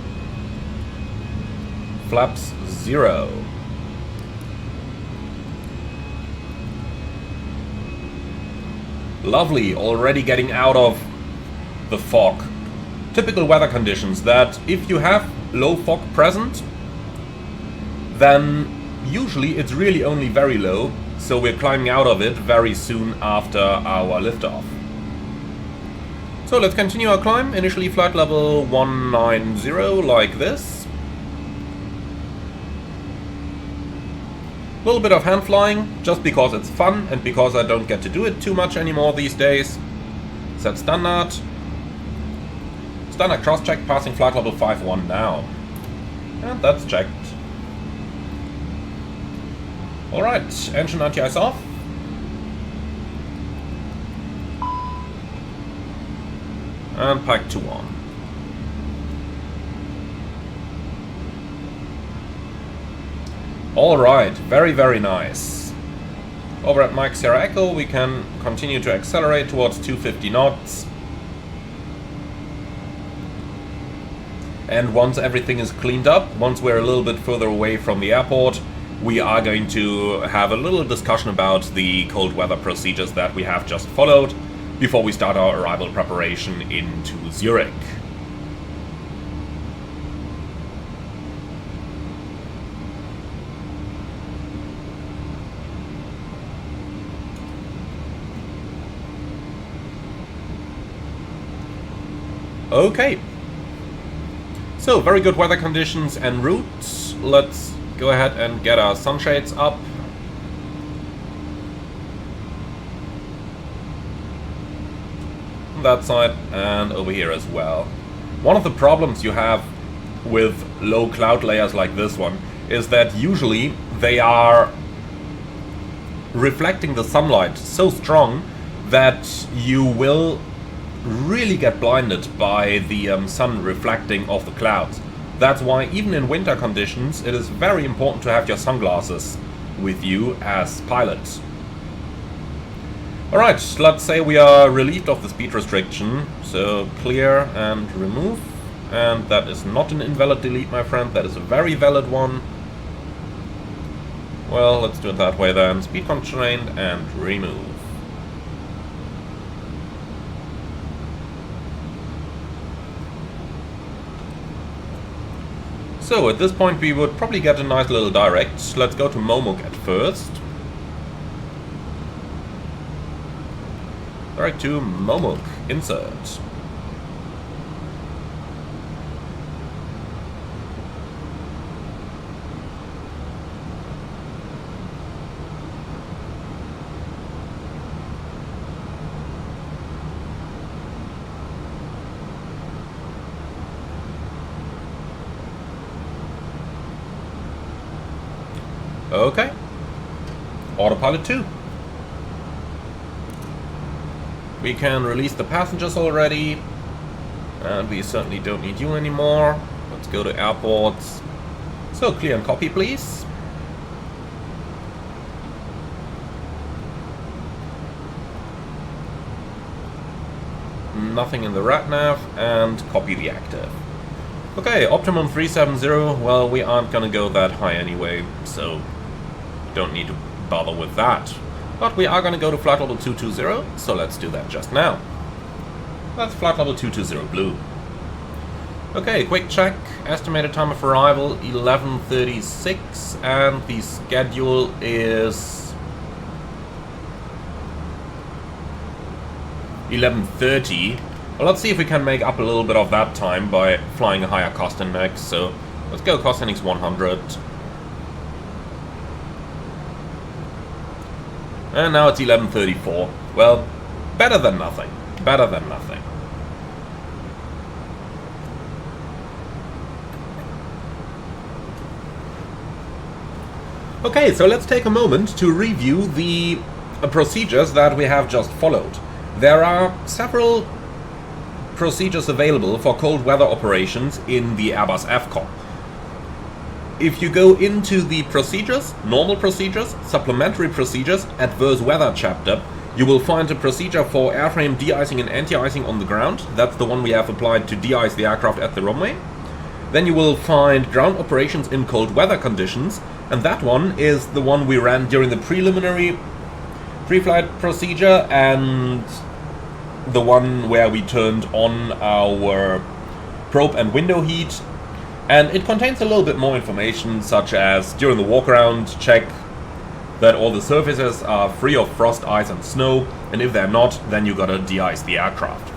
Flaps 0. Lovely, already getting out of the fog. Typical weather conditions that if you have low fog present, then usually it's really only very low, so we're climbing out of it very soon after our liftoff. So let's continue our climb. Initially flight level 190 like this. A little bit of hand flying, just because it's fun and because I don't get to do it too much anymore these days. Set standard. Standard cross-check, passing flight level 5-1 now. And that's checked. Alright, engine anti-ice off. And pack 2 on. Alright, very, very nice. Over at Mike Sierra Echo, we can continue to accelerate towards 250 knots. And once everything is cleaned up, once we're a little bit further away from the airport, we are going to have a little discussion about the cold weather procedures that we have just followed before we start our arrival preparation into Zurich. Okay. So, very good weather conditions en route. Let's go ahead and get our sunshades up. On that side and over here as well. One of the problems you have with low cloud layers like this one is that usually they are reflecting the sunlight so strong that you will really get blinded by the sun reflecting off the clouds. That's why even in winter conditions it is very important to have your sunglasses with you as pilots. Alright, let's say we are relieved of the speed restriction, so clear and remove. And that is not an invalid delete, my friend, that is a very valid one. Well, let's do it that way then. Speed constraint and remove. So at this point we would probably get a nice little direct. Let's go to Munich at first. Direct to Munich. Insert. Okay. Autopilot 2. We can release the passengers already. And we certainly don't need you anymore. Let's go to airports. So, clear and copy, please. Nothing in the RATNAV, and copy the active. Okay, optimum 370. Well, we aren't gonna go that high anyway, so don't need to bother with that. But we are going to go to flight level 220, so let's do that just now. That's flight level 220 blue. Okay, quick check. Estimated time of arrival 11:36, and the schedule is 11:30. Well, let's see if we can make up a little bit of that time by flying a higher cost index. So let's go cost index 100. And now it's 11:34. Well, better than nothing. Better than nothing. Okay, so let's take a moment to review the procedures that we have just followed. There are several procedures available for cold weather operations in the Airbus FCOM. If you go into the procedures, normal procedures, supplementary procedures, adverse weather chapter, you will find a procedure for airframe de-icing and anti-icing on the ground. That's the one we have applied to de-ice the aircraft at the runway. Then you will find ground operations in cold weather conditions, and that one is the one we ran during the preliminary pre-flight procedure and the one where we turned on our probe and window heat. And it contains a little bit more information, such as during the walk-around, check that all the surfaces are free of frost, ice and snow, and if they're not, then you gotta de-ice the aircraft.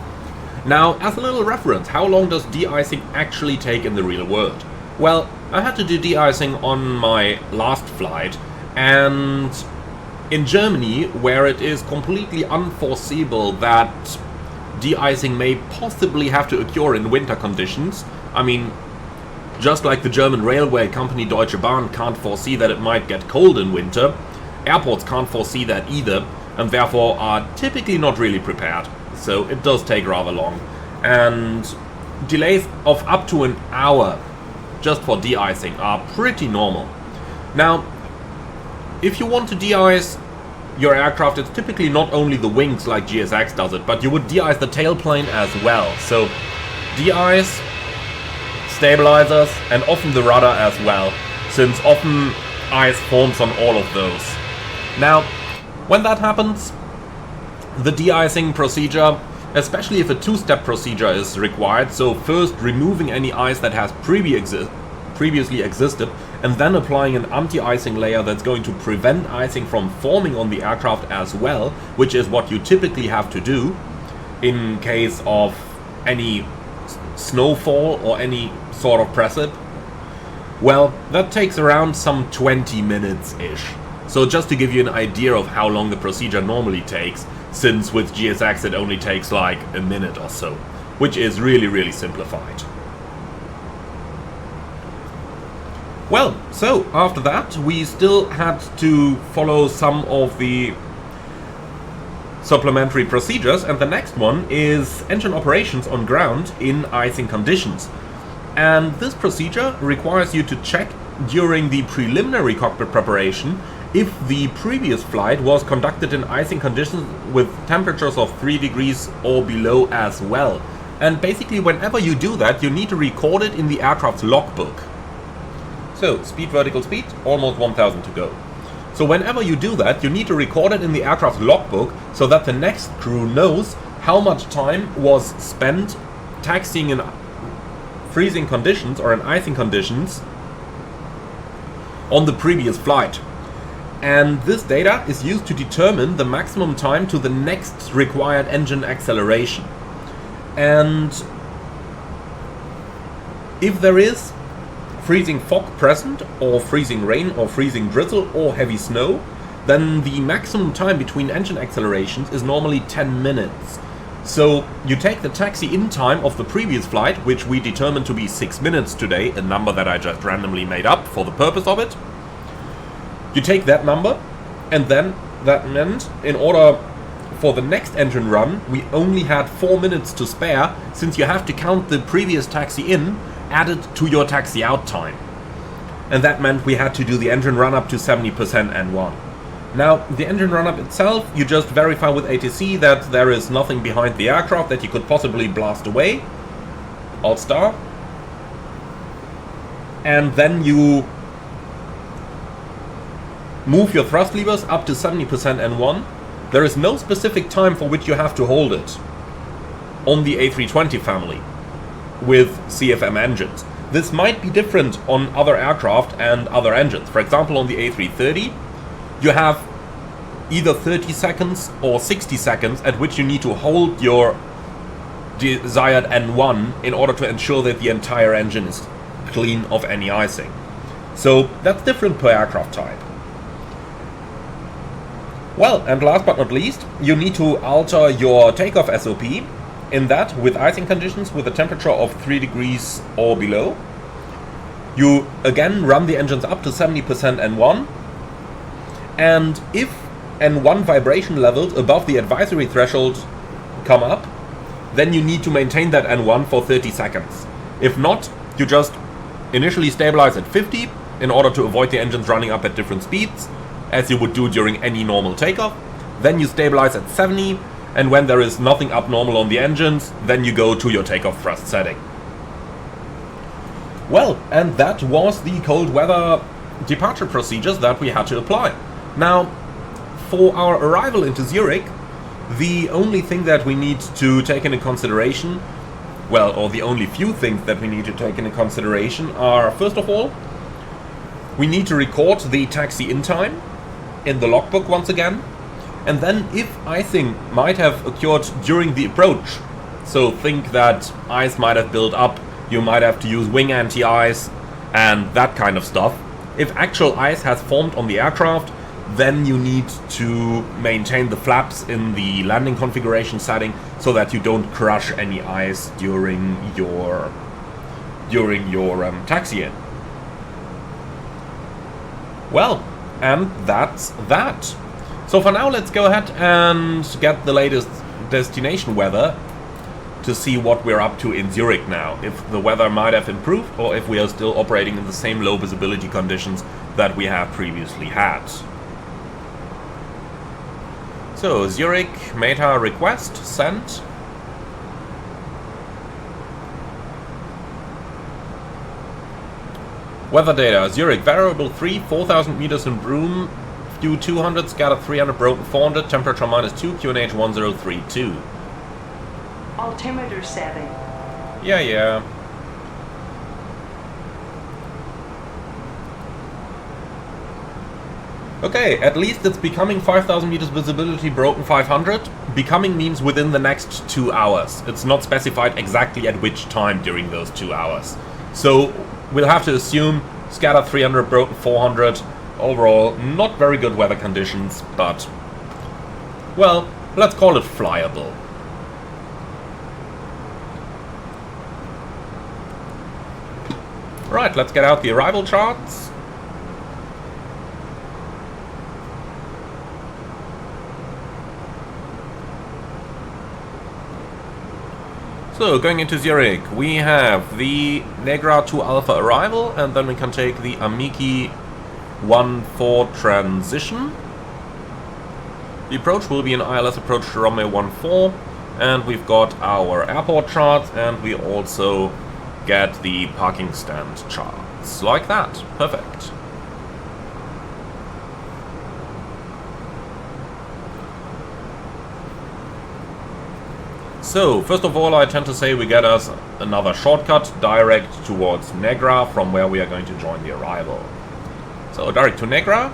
Now, as a little reference, how long does de-icing actually take in the real world? Well, I had to do de-icing on my last flight, and in Germany, where it is completely unforeseeable that de-icing may possibly have to occur in winter conditions, I mean, just like the German railway company Deutsche Bahn can't foresee that it might get cold in winter, airports can't foresee that either, and therefore are typically not really prepared. So it does take rather long. And delays of up to an hour just for de-icing are pretty normal. Now, if you want to de-ice your aircraft, it's typically not only the wings like GSX does it, but you would de-ice the tailplane as well. So de-ice, stabilizers, and often the rudder as well, since often ice forms on all of those. Now, when that happens, the de-icing procedure, especially if a two-step procedure is required, so first removing any ice that has previously existed, and then applying an anti-icing layer that's going to prevent icing from forming on the aircraft as well, which is what you typically have to do in case of any snowfall or any sort of precip, well, that takes around some 20 minutes-ish. So just to give you an idea of how long the procedure normally takes, since with GSX it only takes like a minute or so, which is really, really simplified. Well, so after that we still had to follow some of the supplementary procedures, and the next one is engine operations on ground in icing conditions. And this procedure requires you to check during the preliminary cockpit preparation if the previous flight was conducted in icing conditions with temperatures of 3 degrees or below as well. And basically whenever you do that, you need to record it in the aircraft's logbook. So, speed, vertical speed, almost 1000 to go. So whenever you do that, you need to record it in the aircraft's logbook so that the next crew knows how much time was spent taxiing in freezing conditions or in icing conditions on the previous flight. And this data is used to determine the maximum time to the next required engine acceleration. And if there is freezing fog present, or freezing rain, or freezing drizzle, or heavy snow, then the maximum time between engine accelerations is normally 10 minutes. So you take the taxi-in time of the previous flight, which we determined to be 6 minutes today, a number that I just randomly made up for the purpose of it. You take that number, and then that meant in order for the next engine run, we only had 4 minutes to spare, since you have to count the previous taxi-in added to your taxi-out time. And that meant we had to do the engine run-up to 70% N1. Now, the engine run-up itself, you just verify with ATC that there is nothing behind the aircraft that you could possibly blast away. Alt-star. And then you move your thrust levers up to 70% N1. There is no specific time for which you have to hold it on the A320 family with CFM engines. This might be different on other aircraft and other engines. For example, on the A330, you have either 30 seconds or 60 seconds at which you need to hold your desired N1 in order to ensure that the entire engine is clean of any icing. So that's different per aircraft type. Well, and last but not least, you need to alter your takeoff SOP. In that, with icing conditions with a temperature of 3 degrees or below, you again run the engines up to 70% N1, and if N1 vibration levels above the advisory threshold come up, then you need to maintain that N1 for 30 seconds. If not, you just initially stabilize at 50 in order to avoid the engines running up at different speeds, as you would do during any normal takeoff. Then you stabilize at 70, and when there is nothing abnormal on the engines, then you go to your takeoff thrust setting. Well, and that was the cold weather departure procedures that we had to apply. Now, for our arrival into Zurich, the only thing that we need to take into consideration, well, or the only few things that we need to take into consideration are, first of all, we need to record the taxi-in time in the logbook once again. And then if icing might have occurred during the approach, so think that ice might have built up, you might have to use wing anti-ice and that kind of stuff. If actual ice has formed on the aircraft, then you need to maintain the flaps in the landing configuration setting so that you don't crush any ice during your taxi-in. Well, and that's that. So for now, let's go ahead and get the latest destination weather to see what we're up to in Zurich now. If the weather might have improved or if we are still operating in the same low visibility conditions that we have previously had. So Zurich, META request, sent. Weather data, Zurich, variable 3, 4,000 meters in Broom, View 200, scattered 300, broken 400, temperature -2, QNH 1032. Altimeter setting. Yeah. Okay, at least it's becoming 5,000 meters visibility, broken 500, becoming means within the next 2 hours. It's not specified exactly at which time during those 2 hours. So we'll have to assume scattered 300, broken 400. Overall, not very good weather conditions, but, well, let's call it flyable. Right, let's get out the arrival charts. So, going into Zurich, we have the Negra 2 Alpha arrival, and then we can take the Amiki 1-4 transition. The approach will be an ILS approach to runway 14, and we've got our airport charts, and we also get the parking stand charts. Like that. Perfect. So, first of all, I tend to say we get us another shortcut direct towards Negra from where we are going to join the arrival. So, direct to Negra.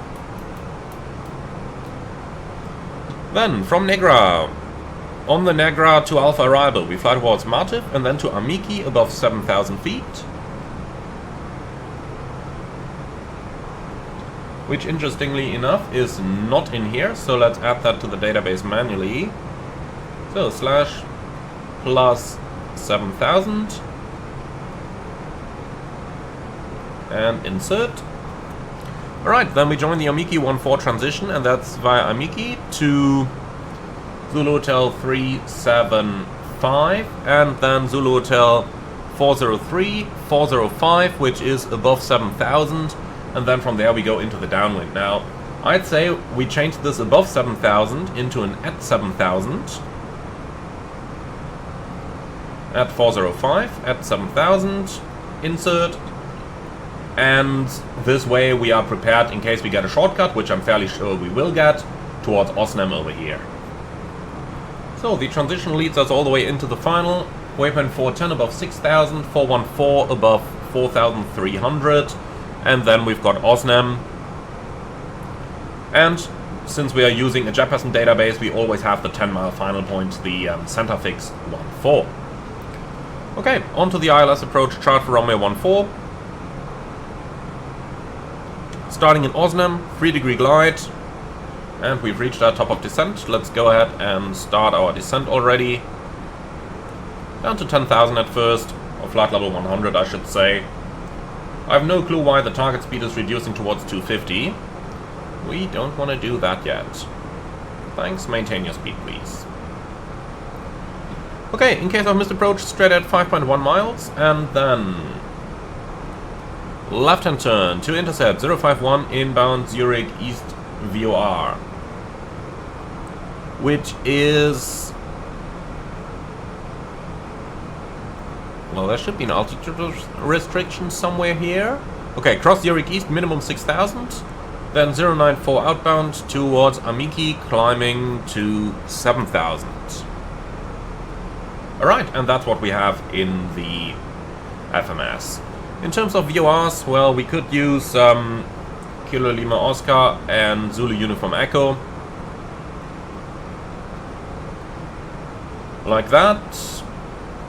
Then, from Negra, on the Negra to Alpha arrival, we fly towards Martiv and then to Amiki above 7,000 feet. Which, interestingly enough, is not in here, so let's add that to the database manually. So, slash plus 7,000 and insert. Alright, then we join the Amiki 1-4 transition, and that's via Amiki to Zulu Hotel 375 and then Zulu Hotel 403, 405, which is above 7,000, and then from there we go into the downwind. Now, I'd say we change this above 7,000 into an at 7,000. At 405, at 7,000, insert, and this way we are prepared in case we get a shortcut, which I'm fairly sure we will get, towards Osnem over here. So the transition leads us all the way into the final, waypoint 410 above 6,000, 414 above 4,300, and then we've got Osnem. And since we are using a Jefferson database, we always have the 10-mile final point, the Centerfix 14. Okay, on to the ILS approach chart for runway 14. Starting in Osnem, 3-degree glide, and we've reached our top of descent. Let's go ahead and start our descent already. Down to 10,000 at first, or flight level 100 I should say. I have no clue why the target speed is reducing towards 250. We don't want to do that yet. Thanks, maintain your speed please. Okay, in case of missed approach, straight at 5.1 miles, and then left-hand turn to intercept 051 inbound Zurich East VOR, which is, well, there should be an altitude restriction somewhere here. Okay, cross Zurich East, minimum 6,000, then 094 outbound towards Amiki, climbing to 7,000. Alright, and that's what we have in the FMS. In terms of VORs, well, we could use Kilo Lima Oscar and Zulu Uniform Echo. Like that.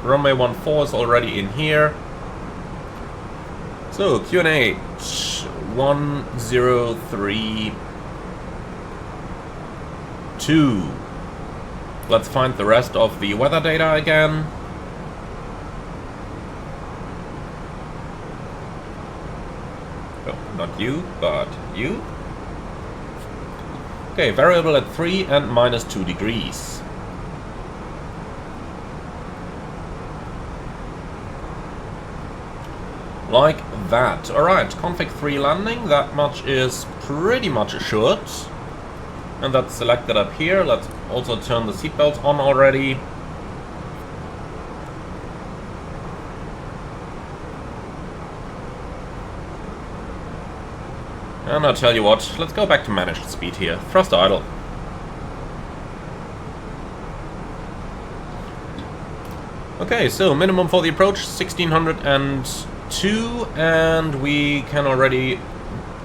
Runway 14 is already in here. So, QNH 1032. Let's find the rest of the weather data again. Oh, not you, but you. Okay, variable at 3 and -2 degrees. Like that. Alright, config 3 landing, that much is pretty much assured. And that's selected up here. Let's also turn the seatbelts on already. And I'll tell you what, let's go back to managed speed here. Thrust idle. Okay, so minimum for the approach 1602, and we can already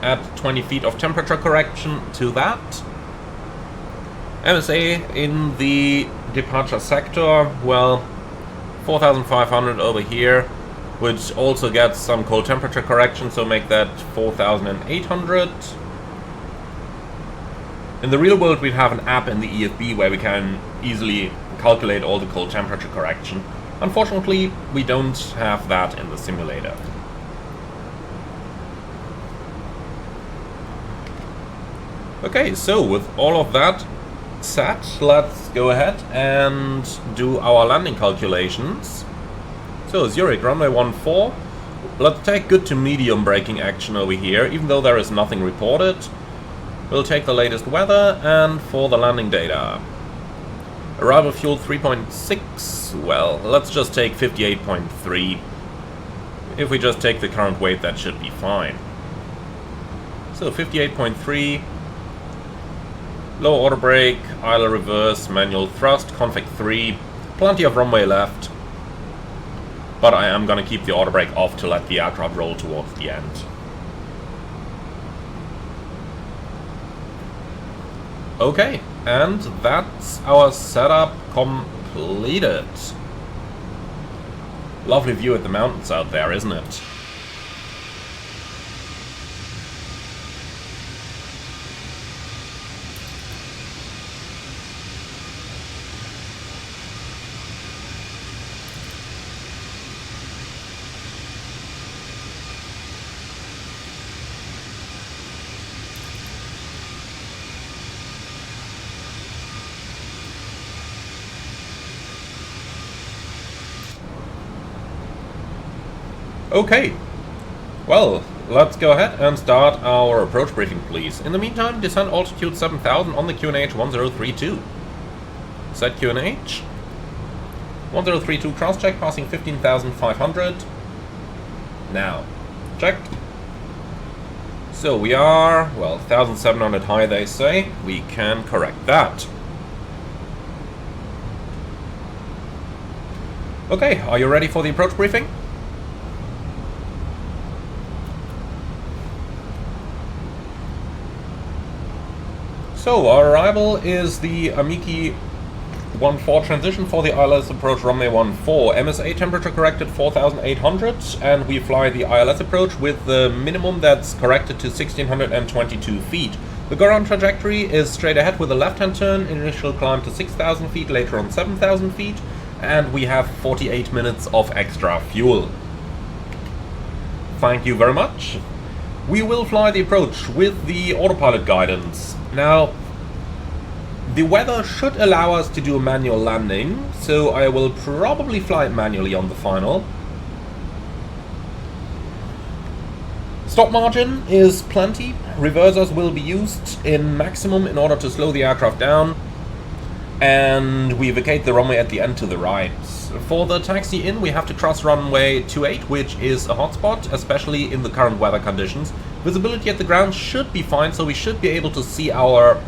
add 20 feet of temperature correction to that. MSA in the departure sector, well, 4,500 over here, which also gets some cold temperature correction, so make that 4,800. In the real world, we have an app in the EFB where we can easily calculate all the cold temperature correction. Unfortunately, we don't have that in the simulator. Okay, so with all of that set, let's go ahead and do our landing calculations. So Zurich, runway 14. Let's take good to medium braking action over here, even though there is nothing reported. We'll take the latest weather, and for the landing data. Arrival fuel 3.6, well, let's just take 58.3. If we just take the current weight, that should be fine. So 58.3. Low auto brake, idle reverse, manual thrust, config 3. Plenty of runway left. But I am going to keep the auto brake off to let the aircraft roll towards the end. Okay, and that's our setup completed. Lovely view at the mountains out there, isn't it? Okay, well, let's go ahead and start our approach briefing, please. In the meantime, descent altitude 7000 on the QNH 1032. Set QNH 1032 cross check, passing 15,500. Now, checked. So we are, well, 1,700 high, they say. We can correct that. Okay, are you ready for the approach briefing? So, our arrival is the Amiki 14 transition for the ILS approach runway 14. MSA temperature corrected 4,800, and we fly the ILS approach with the minimum that's corrected to 1,622 feet. The go-around trajectory is straight ahead with a left-hand turn, initial climb to 6,000 feet, later on 7,000 feet, and we have 48 minutes of extra fuel. Thank you very much. We will fly the approach with the autopilot guidance. Now, the weather should allow us to do a manual landing, so I will probably fly it manually on the final. Stop margin is plenty. Reversers will be used in maximum in order to slow the aircraft down, and we vacate the runway at the end to the right. For the taxi in, we have to cross runway 28, which is a hotspot, especially in the current weather conditions. Visibility at the ground should be fine, so we should be able to see our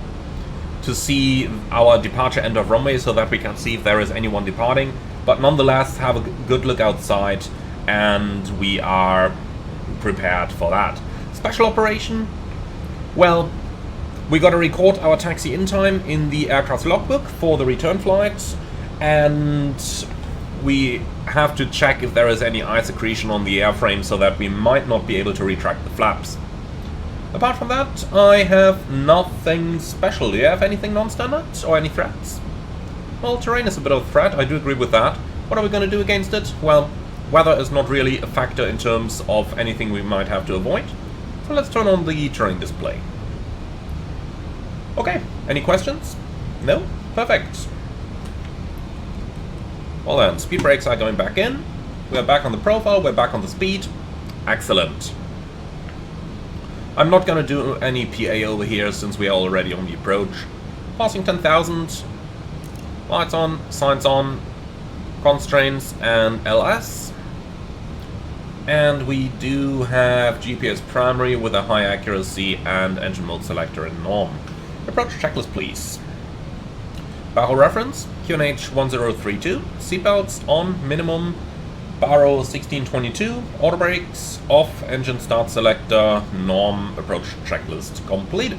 departure end of runway, so that we can see if there is anyone departing. But nonetheless, have a good look outside, and we are prepared for that. Special operation, well, we got to record our taxi in time in the aircraft's logbook for the return flight, and we have to check if there is any ice accretion on the airframe, so that we might not be able to retract the flaps. Apart from that, I have nothing special. Do you have anything non-standard or any threats? Well, terrain is a bit of a threat, I do agree with that. What are we going to do against it? Well, weather is not really a factor in terms of anything we might have to avoid. So let's turn on the terrain display. Okay, any questions? No? Perfect. Well then, speed brakes are going back in. We're back on the profile, we're back on the speed. Excellent. I'm not gonna do any PA over here since we are already on the approach. Passing 10,000. Lights on, signs on, constraints and LS. And we do have GPS primary with a high accuracy and engine mode selector in norm. Approach checklist, please. Barrow reference, QNH 1032, seatbelts on, minimum, Barrow 1622, auto brakes off, engine start selector, norm, approach checklist completed.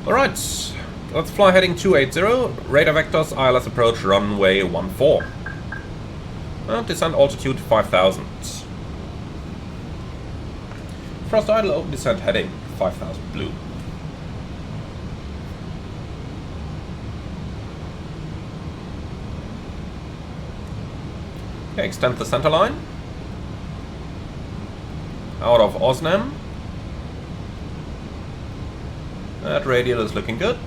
Alright, let's fly heading 280, radar vectors, ILS approach, runway 14. And descent altitude 5000. Thrust idle, open descent heading 5000 blue. Okay, extend the center line. Out of Osnam. That radial is looking good.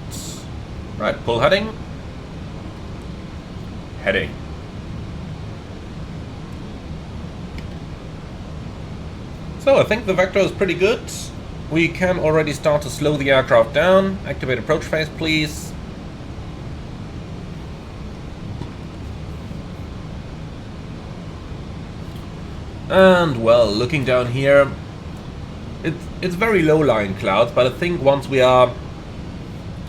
Right, pull heading. Heading. So I think the vector is pretty good. We can already start to slow the aircraft down. Activate approach phase, please. And well, looking down here, it's very low-lying clouds, but I think once we are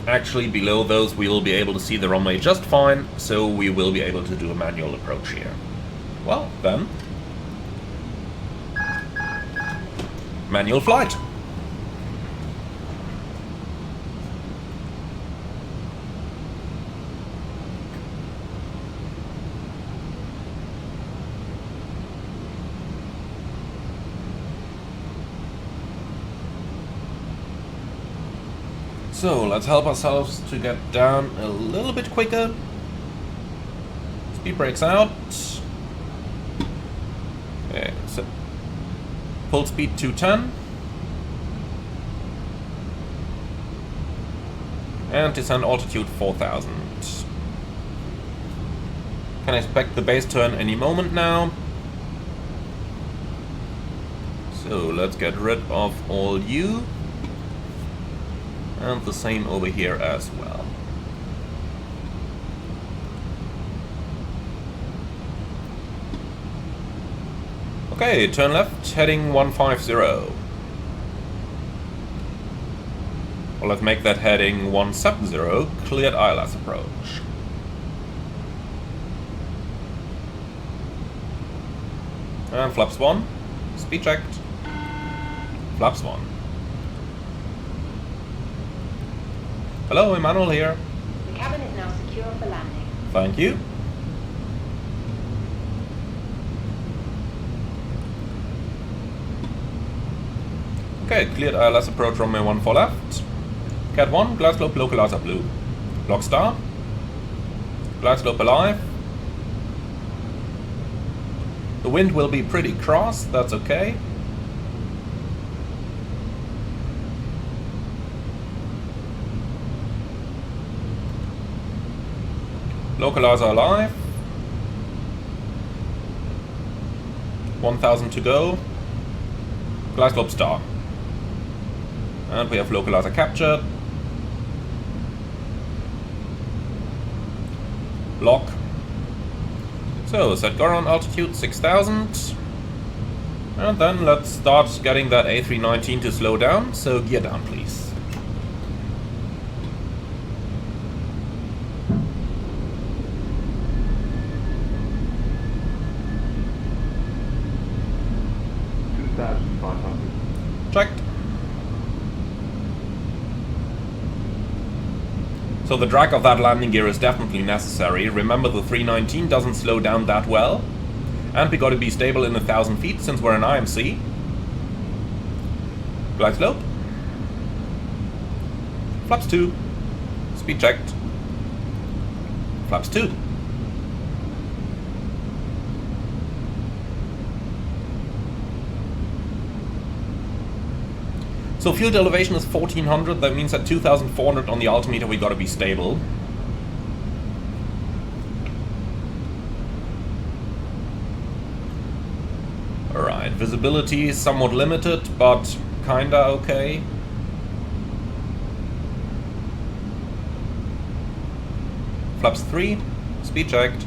actually below those, we will be able to see the runway just fine, so we will be able to do a manual approach here. Well, then, manual flight. So, let's help ourselves to get down a little bit quicker. Speed brakes out. Okay, so full speed 210. And descent altitude 4000. Can expect the base turn any moment now. So, let's get rid of all you. And the same over here as well. Okay, turn left, heading 150. Well, let's make that heading 170, cleared ILS approach. And flaps 1, speed checked. Flaps 1. Hello, Emmanuel here. The cabin is now secure for landing. Thank you. Okay, cleared ILS approach runway 14 left. Cat 1, glide slope localizer blue. Block star. Glide slope alive. The wind will be pretty cross, that's okay. Localizer alive. 1000 to go. Glide slope star. And we have localizer captured. Lock. So, set go on altitude 6000. And then let's start getting that A319 to slow down. So, gear down, please. Checked. So the drag of that landing gear is definitely necessary. Remember, the 319 doesn't slow down that well. And we gotta be stable in 1000 feet since we're in IMC. Glide slope. Flaps 2. Speed checked. Flaps 2. So field elevation is 1400, that means at 2400 on the altimeter we gotta be stable. Alright, visibility is somewhat limited, but kinda okay. Flaps 3, speed checked.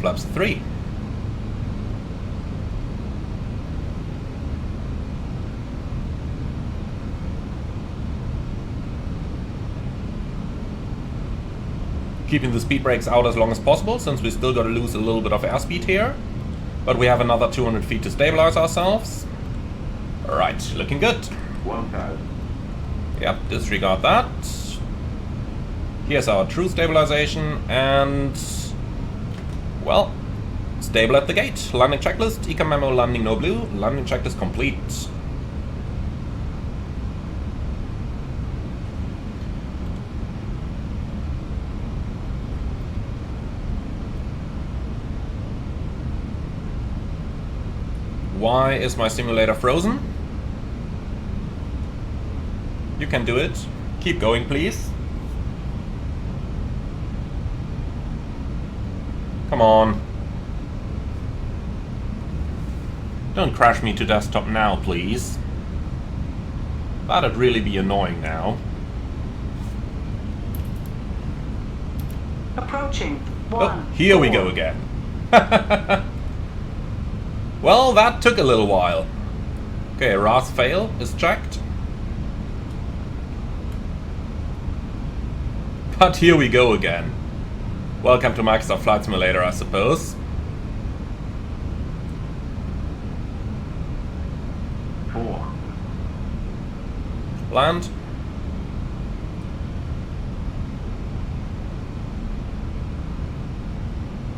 Flaps 3. Keeping the speed brakes out as long as possible, since we still gotta lose a little bit of airspeed here. But we have another 200 feet to stabilize ourselves. Alright, looking good. 1000. Yep, disregard that. Here's our true stabilization and, well, stable at the gate. Landing checklist, econ memo landing no blue, landing checklist complete. Why is my simulator frozen? You can do it. Keep going, please. Come on. Don't crash me to desktop now, please. That'd really be annoying now. Approaching. Oh, here we go again. Well, that took a little while. Okay, RAS fail is checked. But here we go again. Welcome to Microsoft Flight Simulator, I suppose. Land.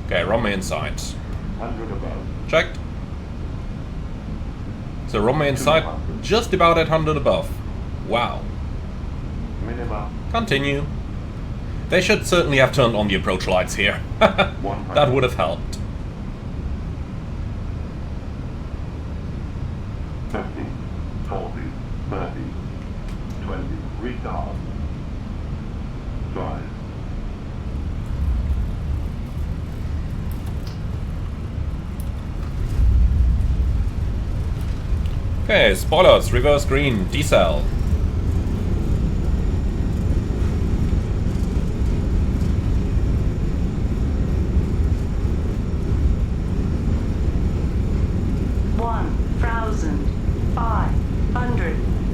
Okay, runway inside. 100 above. Checked. So runway inside, just about at 100 above. Wow. Minimum. Continue. They should certainly have turned on the approach lights here. That would have helped. 50, 40, 30, 20, retard. Drive. Okay, spoilers, reverse green, decel.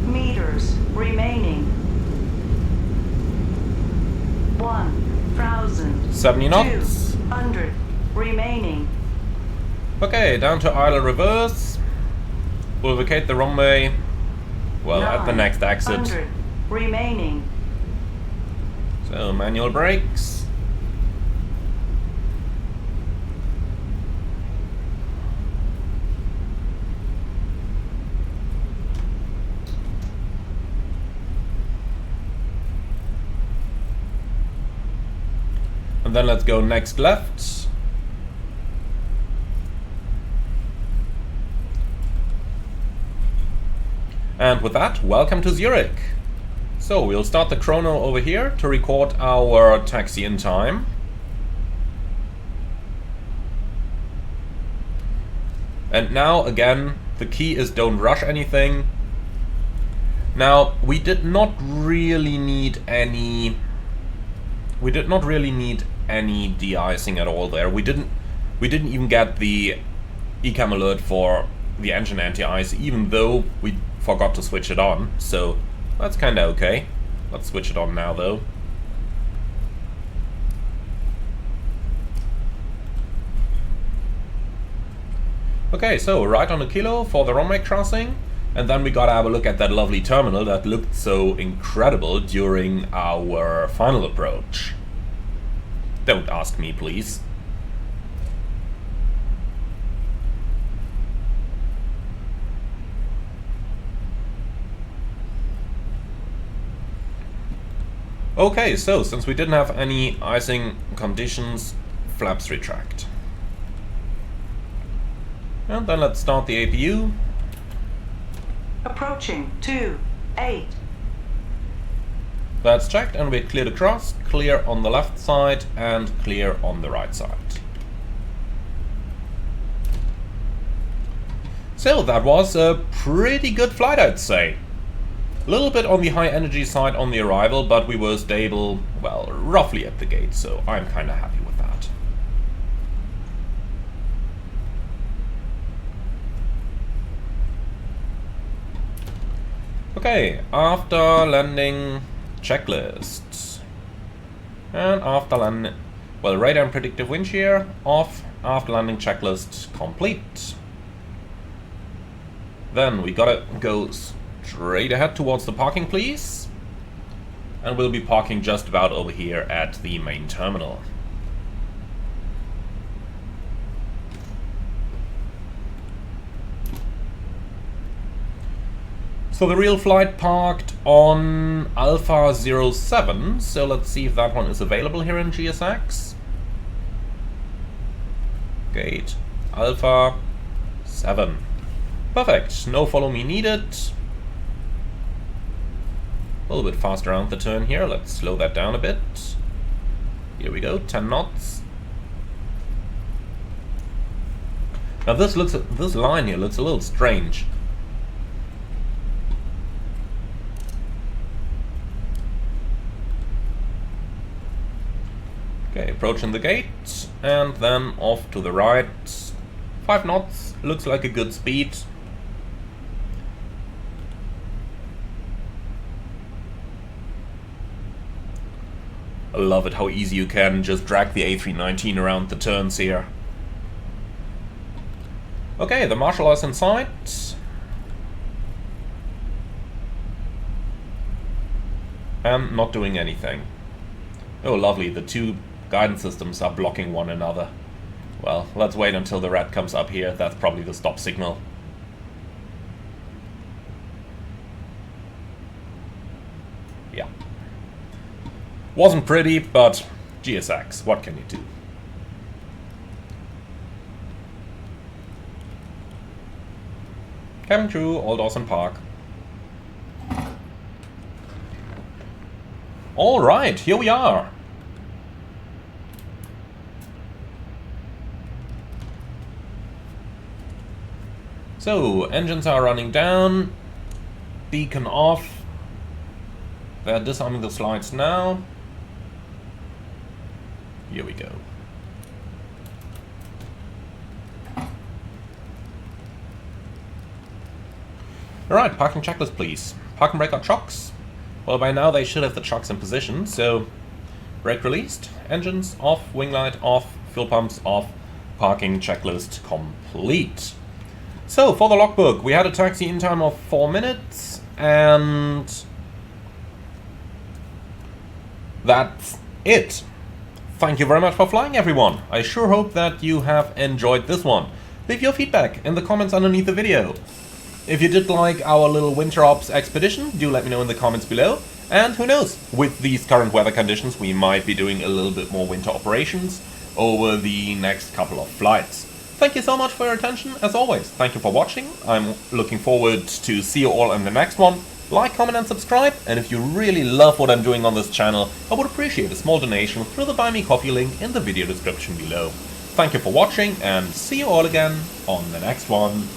meters remaining. 70 knots. 200 remaining. Okay, down to idle reverse. We'll vacate the runway. Well, at the next exit. 900 remaining. So, manual brakes. And then let's go next left. And with that, welcome to Zurich. So we'll start the chrono over here to record our taxi in time. And now again, the key is don't rush anything. Now we did not really need any de-icing at all there. We didn't even get the ECAM alert for the engine anti-ice, even though we forgot to switch it on. So that's kinda okay. Let's switch it on now though. Okay, so right on the kilo for the runway crossing, and then we gotta have a look at that lovely terminal that looked so incredible during our final approach. Don't ask me, please. Okay, so since we didn't have any icing conditions, flaps retract. And then let's start the APU. Approaching 28. That's checked, and we're cleared across, clear on the left side and clear on the right side. So that was a pretty good flight, I'd say. A little bit on the high energy side on the arrival, but we were stable, well, roughly at the gate, so I'm kinda happy with that. Okay, after landing checklists. And after landing, well, radar and predictive wind shear off, after landing checklist complete. Then we gotta go straight ahead towards the parking, please. and we'll be parking just about over here at the main terminal. So the real flight parked on Alpha 07, so let's see if that one is available here in GSX. Gate Alpha 7. Perfect, no follow me needed. A little bit faster around the turn here, let's slow that down a bit. Here we go, 10 knots. Now this line here looks a little strange. Okay, approaching the gate, and then off to the right. 5 knots, looks like a good speed. I love it how easy you can just drag the A319 around the turns here. Okay, the marshal is in sight. And not doing anything. Oh lovely, the two guidance systems are blocking one another. Well, let's wait until the red comes up here. That's probably the stop signal. Yeah. Wasn't pretty, but GSX, what can you do? Cabin crew, all doors in park. Alright, here we are. So, engines are running down, beacon off. They're disarming the slides now. Here we go. Alright, parking checklist please. Park and brake our chocks. Well, by now they should have the chocks in position, so brake released, engines off, wing light off, fuel pumps off, parking checklist complete. So, for the logbook, we had a taxi in time of 4 minutes, and that's it. Thank you very much for flying, everyone. I sure hope that you have enjoyed this one. Leave your feedback in the comments underneath the video. If you did like our little winter ops expedition, do let me know in the comments below. And who knows, with these current weather conditions, we might be doing a little bit more winter operations over the next couple of flights. Thank you so much for your attention, as always. Thank you for watching. I'm looking forward to see you all in the next one. Like, comment and subscribe, and if you really love what I'm doing on this channel, I would appreciate a small donation through the Buy Me Coffee link in the video description below. Thank you for watching, and see you all again on the next one.